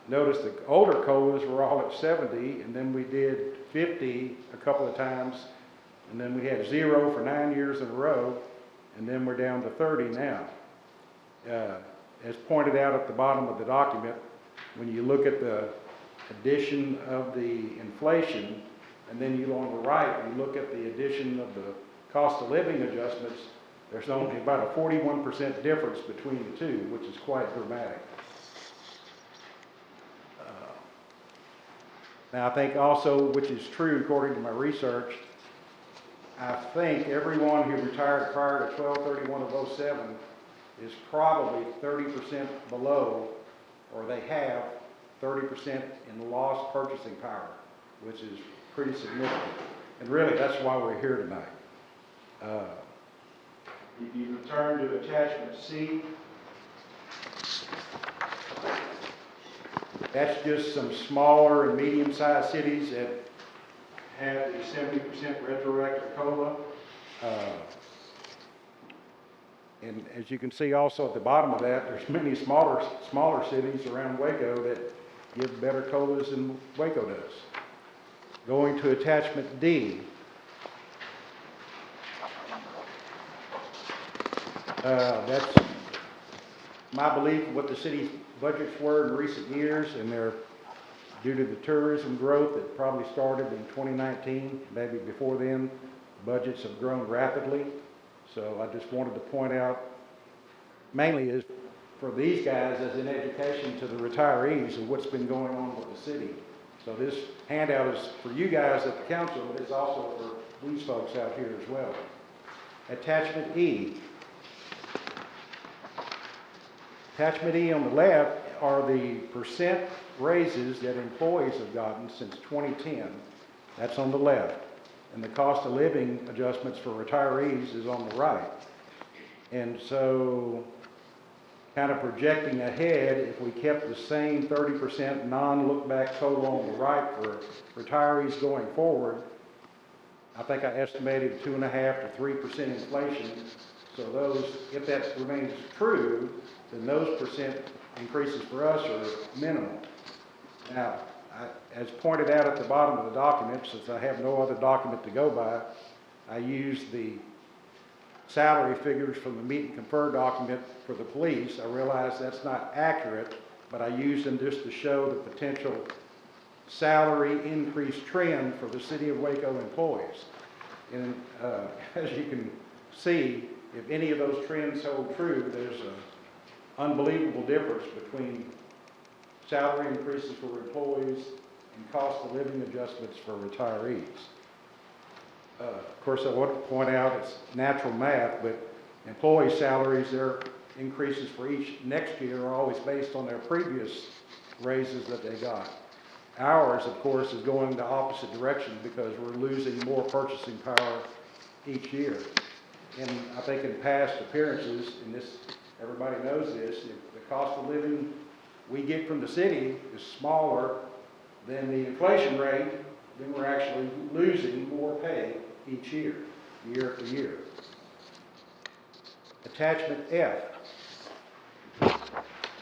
notice the older COLAs were all at 70, and then we did 50 a couple of times, and then we had 0 for 9 years in a row, and then we're down to 30 now. As pointed out at the bottom of the document, when you look at the addition of the inflation, and then you on the right, you look at the addition of the cost of living adjustments, there's only about a 41% difference between the two, which is quite dramatic. Now, I think also, which is true according to my research, I think everyone who retired prior to 12/31/07 is probably 30% below, or they have 30% in lost purchasing power, which is pretty significant. And really, that's why we're here tonight. If you return to attachment C, that's just some smaller and medium-sized cities that have a 70% retroactive COLA. And as you can see also at the bottom of that, there's many smaller cities around Waco that give better COLAs than Waco does. Going to attachment D. That's my belief of what the city's budgets were in recent years, and they're due to the tourism growth that probably started in 2019, maybe before then. Budgets have grown rapidly. So I just wanted to point out, mainly is for these guys as an education to the retirees of what's been going on with the city. So this handout is for you guys at the council, but it's also for these folks out here as well. Attachment E. Attachment E on the left are the percent raises that employees have gotten since 2010. That's on the left. And the cost of living adjustments for retirees is on the right. And so, kind of projecting ahead, if we kept the same 30% non-look-back COLA on the right for retirees going forward, I think I estimated 2.5% to 3% inflation. So those, if that remains true, then those percent increases for us are minimal. Now, as pointed out at the bottom of the document, since I have no other document to go by, I used the salary figures from the meet and confer document for the police. I realize that's not accurate, but I used them just to show the potential salary increase trend for the city of Waco employees. And as you can see, if any of those trends hold true, there's an unbelievable difference between salary increases for employees and cost of living adjustments for retirees. Of course, I want to point out it's natural math, but employee salaries, their increases for each next year are always based on their previous raises that they got. Ours, of course, is going the opposite direction because we're losing more purchasing power each year. And I think in past appearances, and this, everybody knows this, if the cost of living we get from the city is smaller than the inflation rate, then we're actually losing more pay each year, year after year. Attachment F.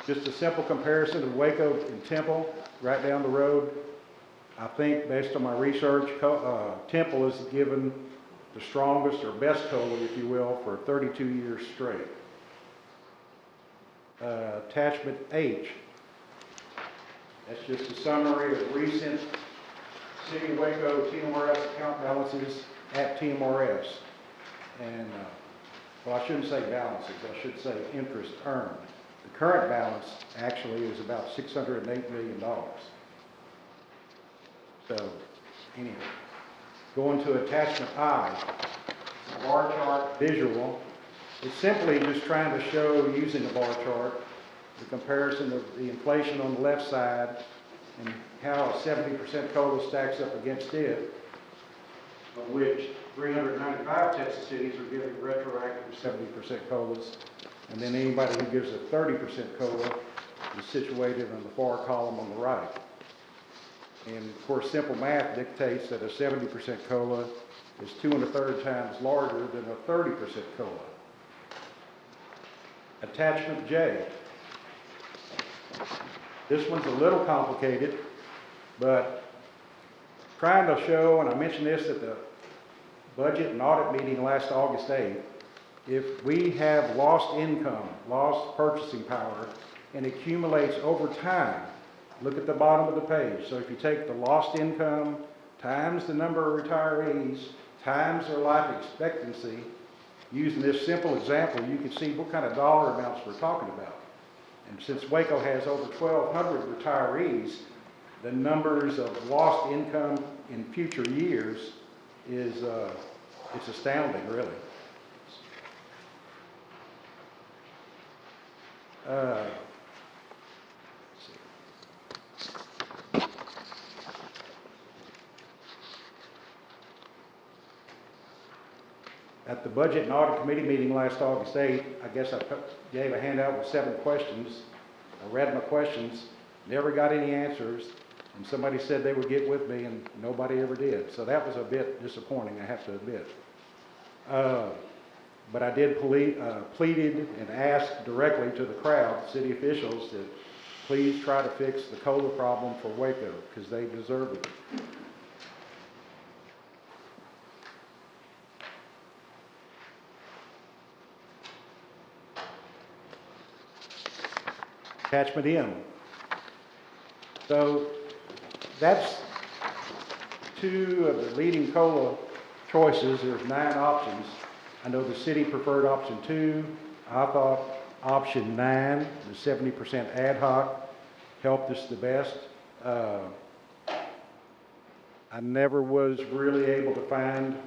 Just a simple comparison of Waco and Temple, right down the road. I think, based on my research, Temple is given the strongest or best COLA, if you will, for 32 years straight. Attachment H. That's just a summary of recent City of Waco TMRS account balances at TMRS. And, well, I shouldn't say balances, I should say interest earned. The current balance actually is about $608 million. So, anyway, going to attachment I, bar chart visual. It's simply just trying to show, using a bar chart, the comparison of the inflation on the left side and how a 70% COLA stacks up against it, of which 395 Texas cities are giving retroactive 70% COLAs, and then anybody who gives a 30% COLA is situated on the far column on the right. And of course, simple math dictates that a 70% COLA is 2 1/3 times larger than a 30% COLA. Attachment J. This one's a little complicated, but trying to show, and I mentioned this at the budget and audit meeting last August 8th, if we have lost income, lost purchasing power, and accumulates over time, look at the bottom of the page. So if you take the lost income times the number of retirees times their life expectancy, using this simple example, you can see what kind of dollar amounts we're talking about. And since Waco has over 1,200 retirees, the numbers of lost income in future years is it's astounding, really. At the Budget and Audit Committee meeting last August 8th, I guess I gave a handout with 7 questions. I read my questions, never got any answers, and somebody said they would get with me, and nobody ever did. So that was a bit disappointing, I have to admit. But I did pleaded and asked directly to the crowd, city officials, to please try to fix the COLA problem for Waco, because they deserve it. Attachment M. So that's 2 of the leading COLA choices. There's 9 options. I know the city preferred option 2. I thought option 9, the 70% ad hoc, helped us the best. I never was really able to find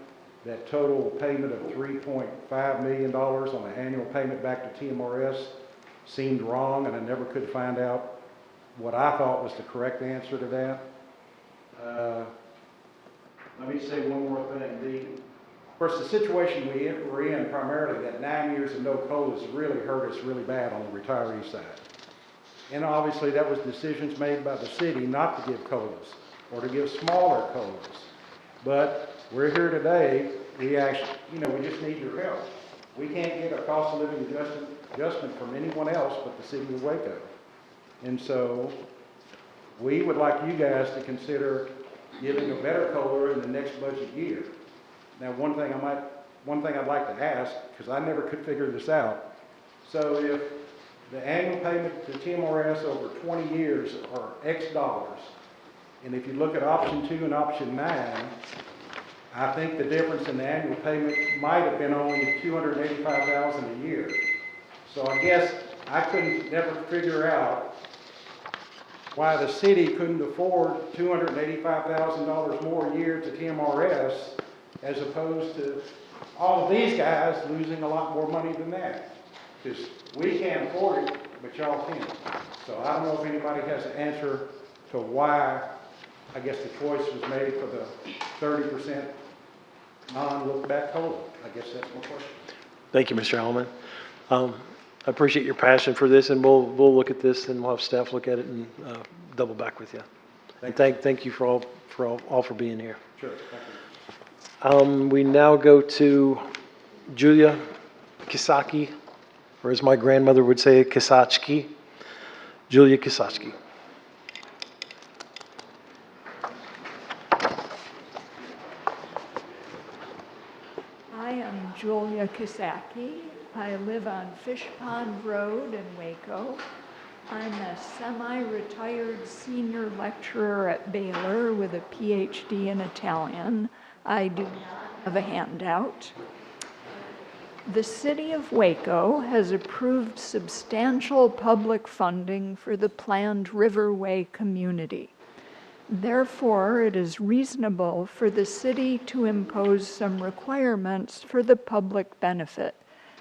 that total payment of $3.5 million on an annual payment back to TMRS seemed wrong, and I never could find out what I thought was the correct answer to that. Let me say one more thing. Of course, the situation we're in primarily, that 9 years of no COLAs really hurt us really bad on the retiree side. And obviously that was decisions made by the city not to give COLAs or to give smaller COLAs. But we're here today, we actually, we just need your help. We can't get a cost of living adjustment from anyone else but the city of Waco. And so we would like you guys to consider giving a better COLA in the next budget year. Now, one thing I'd like to ask, because I never could figure this out. So if the annual payment to TMRS over 20 years are X dollars, and if you look at option 2 and option 9, I think the difference in the annual payment might have been only $285,000 a year. So I guess I couldn't never figure out why the city couldn't afford $285,000 more a year to TMRS, as opposed to all of these guys losing a lot more money than that. Because we can't afford it, but y'all can. So I don't know if anybody has an answer to why, I guess, the choice was made for the 30% non-look-back COLA. I guess that's my question. Thank you, Mr. Allman. I appreciate your passion for this, and we'll look at this, and we'll have staff look at it and double back with you. And thank you for all for being here. Sure, thank you. We now go to Julia Kisaki, or as my grandmother would say, Kisachki. Julia Kisachki. I am Julia Kisaki. I live on Fish Pond Road in Waco. I'm a semi-retired senior lecturer at Baylor with a PhD in Italian. I do not have a handout. The city of Waco has approved substantial public funding for the planned Riverway community. Therefore, it is reasonable for the city to impose some requirements for the public benefit,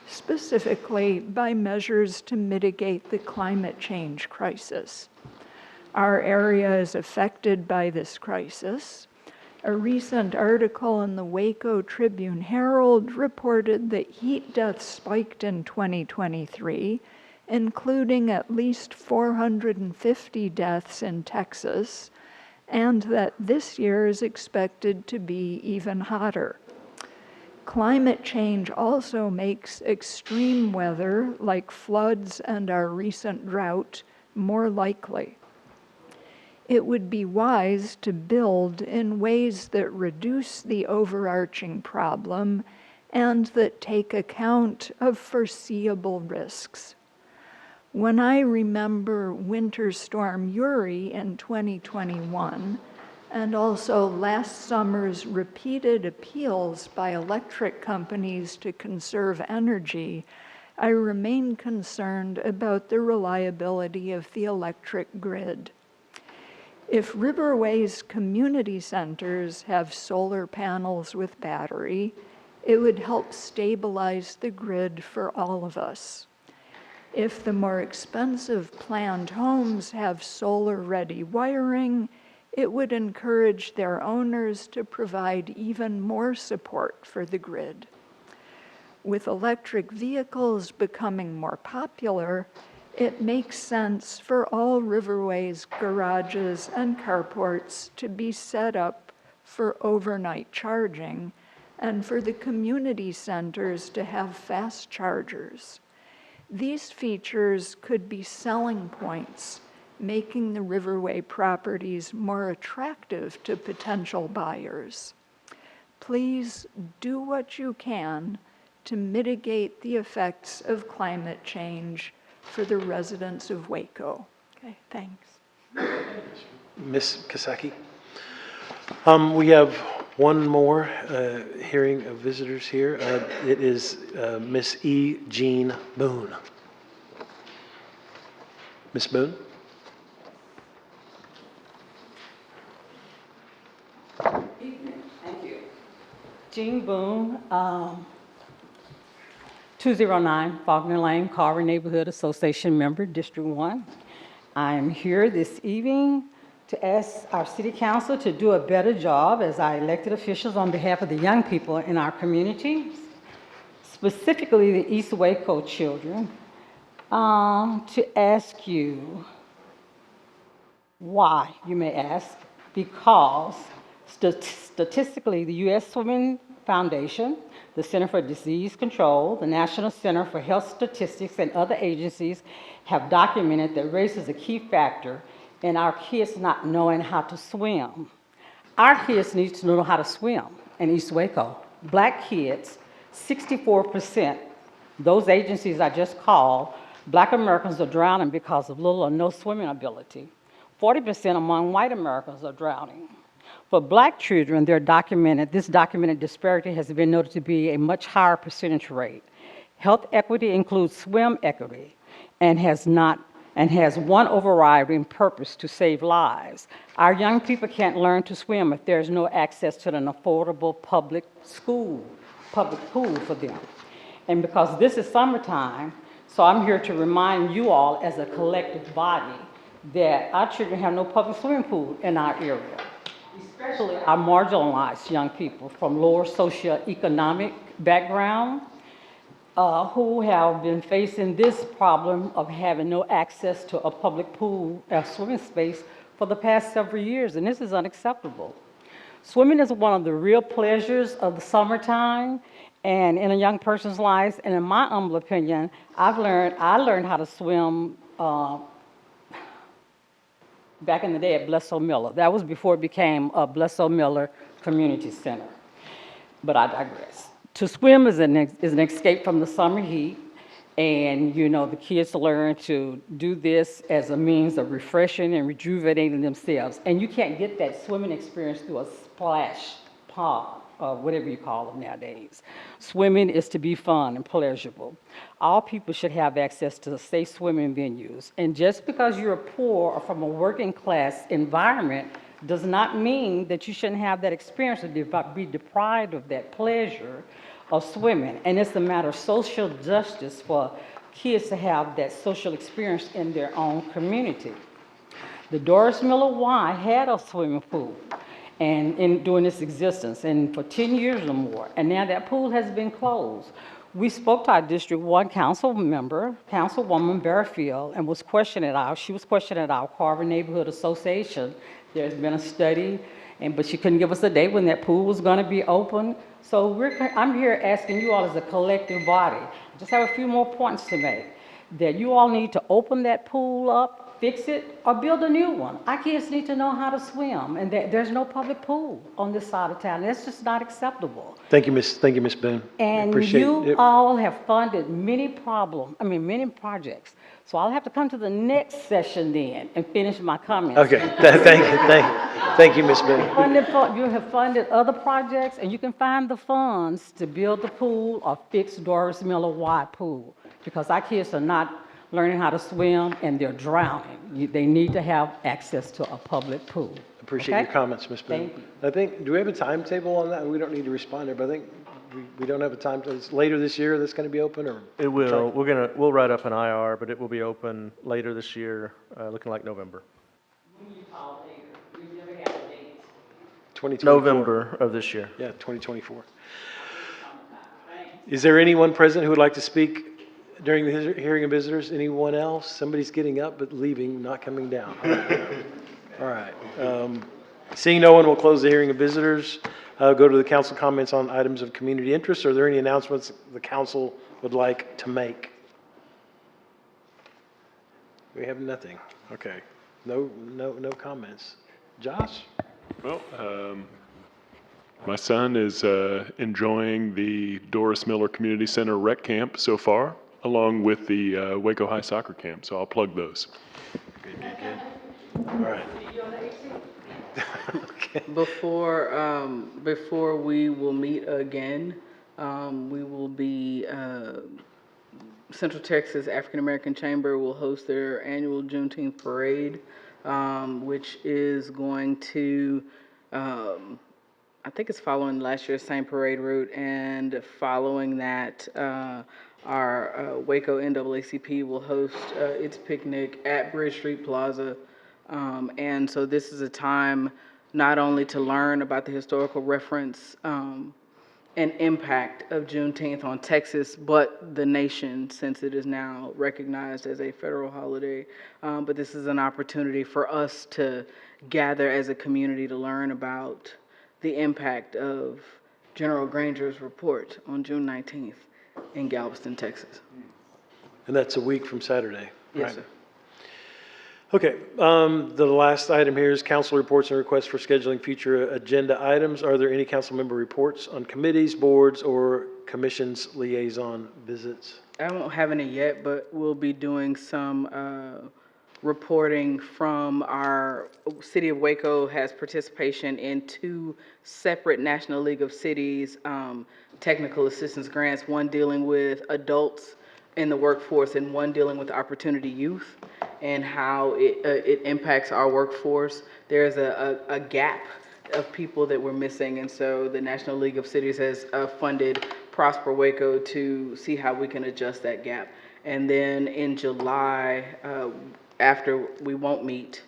specifically by measures to mitigate the climate change crisis. Our area is affected by this crisis. A recent article in the Waco Tribune-Herald reported that heat deaths spiked in 2023, including at least 450 deaths in Texas, and that this year is expected to be even hotter. Climate change also makes extreme weather, like floods and our recent drought, more likely. It would be wise to build in ways that reduce the overarching problem and that take account of foreseeable risks. When I remember Winter Storm Uri in 2021, and also last summer's repeated appeals by electric companies to conserve energy, I remain concerned about the reliability of the electric grid. If Riverway's community centers have solar panels with battery, it would help stabilize the grid for all of us. If the more expensive planned homes have solar-ready wiring, it would encourage their owners to provide even more support for the grid. With electric vehicles becoming more popular, it makes sense for all Riverway's garages and carports to be set up for overnight charging and for the community centers to have fast chargers. These features could be selling points, making the Riverway properties more attractive to potential buyers. Please do what you can to mitigate the effects of climate change for the residents of Waco. Okay, thanks. Ms. Kisaki. We have one more hearing of visitors here. It is Ms. E. Jean Boone. Ms. Boone? Thank you. Jean Boone, 209 Faulkner Lane, Carver Neighborhood Association member, District 1. I am here this evening to ask our City Council to do a better job as our elected officials on behalf of the young people in our community, specifically the East Waco children, to ask you why, you may ask, because statistically the U.S. Swimming Foundation, the Center for Disease Control, the National Center for Health Statistics, and other agencies have documented that race is a key factor in our kids not knowing how to swim. Our kids need to know how to swim in East Waco. Black kids, 64%, those agencies I just called, Black Americans are drowning because of little or no swimming ability. 40% among white Americans are drowning. For Black children, this documented disparity has been noted to be a much higher percentage rate. Health equity includes swim equity and has one overriding purpose: to save lives. Our young people can't learn to swim if there's no access to an affordable public pool for them. And because this is summertime, so I'm here to remind you all as a collective body that our children have no public swimming pool in our area, especially our marginalized young people from lower socioeconomic background. who have been facing this problem of having no access to a public pool, a swimming space for the past several years, and this is unacceptable. Swimming is one of the real pleasures of the summertime and in a young person's life, and in my humble opinion, I learned how to swim back in the day at Blesso Miller. That was before it became a Blesso Miller Community Center. But I digress. To swim is an escape from the summer heat, and the kids learn to do this as a means of refreshing and rejuvenating themselves. And you can't get that swimming experience through a splash pond, or whatever you call them nowadays. Swimming is to be fun and pleasurable. All people should have access to safe swimming venues. And just because you're poor or from a working class environment does not mean that you shouldn't have that experience or be deprived of that pleasure of swimming. And it's a matter of social justice for kids to have that social experience in their own community. The Doris Miller Y had a swimming pool during its existence, and for 10 years or more, and now that pool has been closed. We spoke to our District 1 council member, Councilwoman Barfield, and she was questioned at our Carver Neighborhood Association. There's been a study, but she couldn't give us a date when that pool was going to be open. So I'm here asking you all as a collective body, I just have a few more points to make, that you all need to open that pool up, fix it, or build a new one. Our kids need to know how to swim, and there's no public pool on this side of town. That's just not acceptable. Thank you, Ms. Boone. And Appreciate you it. all have funded many projects. So I'll have to come to the next session then and finish my comments. Okay, thank you, Ms. Boone. You have funded other projects, and you can find the funds to build the pool or fix Doris Miller Y pool, because our kids are not learning how to swim and they're drowning. They need to have access to a public pool. Appreciate your comments, Ms. Boone. Thank you. Do we have a timetable on that? We don't need to respond there, but I think we don't have a time. It's later this year that's going to be open, or? It will. We'll write up an IR, but it will be open later this year, looking like November. When you call later, we never have a date. 2024. November of this year. Yeah, 2024. Is there anyone present who would like to speak during the hearing of visitors? Anyone else? Somebody's getting up but leaving, not coming down. All right. Seeing no one, we'll close the hearing of visitors. Go to the council comments on items of community interest. Are there any announcements the council would like to make? We have nothing. Okay. No comments. Josh? Well, my son is enjoying the Doris Miller Community Center rec camp so far, along with the Waco High Soccer Camp, so I'll plug those. Good. All right. Okay. Before we will meet again, we will be, Central Texas African American Chamber will host their annual Juneteenth parade, which is going to, I think it's following last year's same parade route, and following that, our Waco NAACP will host its picnic at Bridge Street Plaza. And so this is a time not only to learn about the historical reference and impact of Juneteenth on Texas, but the nation, since it is now recognized as a federal holiday. But this is an opportunity for us to gather as a community to learn about the impact of General Granger's report on June 19th in Galveston, Texas. And that's a week from Saturday. Yes, right? sir. Okay, the last item here is council reports and requests for scheduling future agenda items. Are there any council member reports on committees, boards, or commissions liaison visits? I won't have any yet, but we'll be doing some reporting from our City of Waco has participation in 2 separate National League of Cities technical assistance grants, one dealing with adults in the workforce and one dealing with opportunity youth and how it impacts our workforce. There's a gap of people that we're missing, and so the National League of Cities has funded Prosper Waco to see how we can adjust that gap. And then in July, after we won't meet,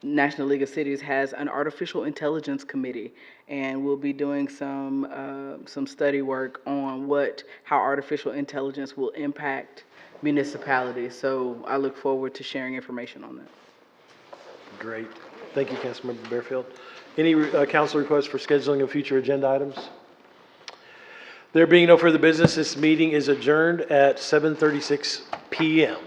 National League of Cities has an artificial intelligence committee, and we'll be doing some study work on how artificial intelligence will impact municipalities. So I look forward to sharing information on that. Great. Thank you, Councilmember Bearfield. Any council requests for scheduling of future agenda items? There being no further business, this meeting is adjourned at 7:36 PM.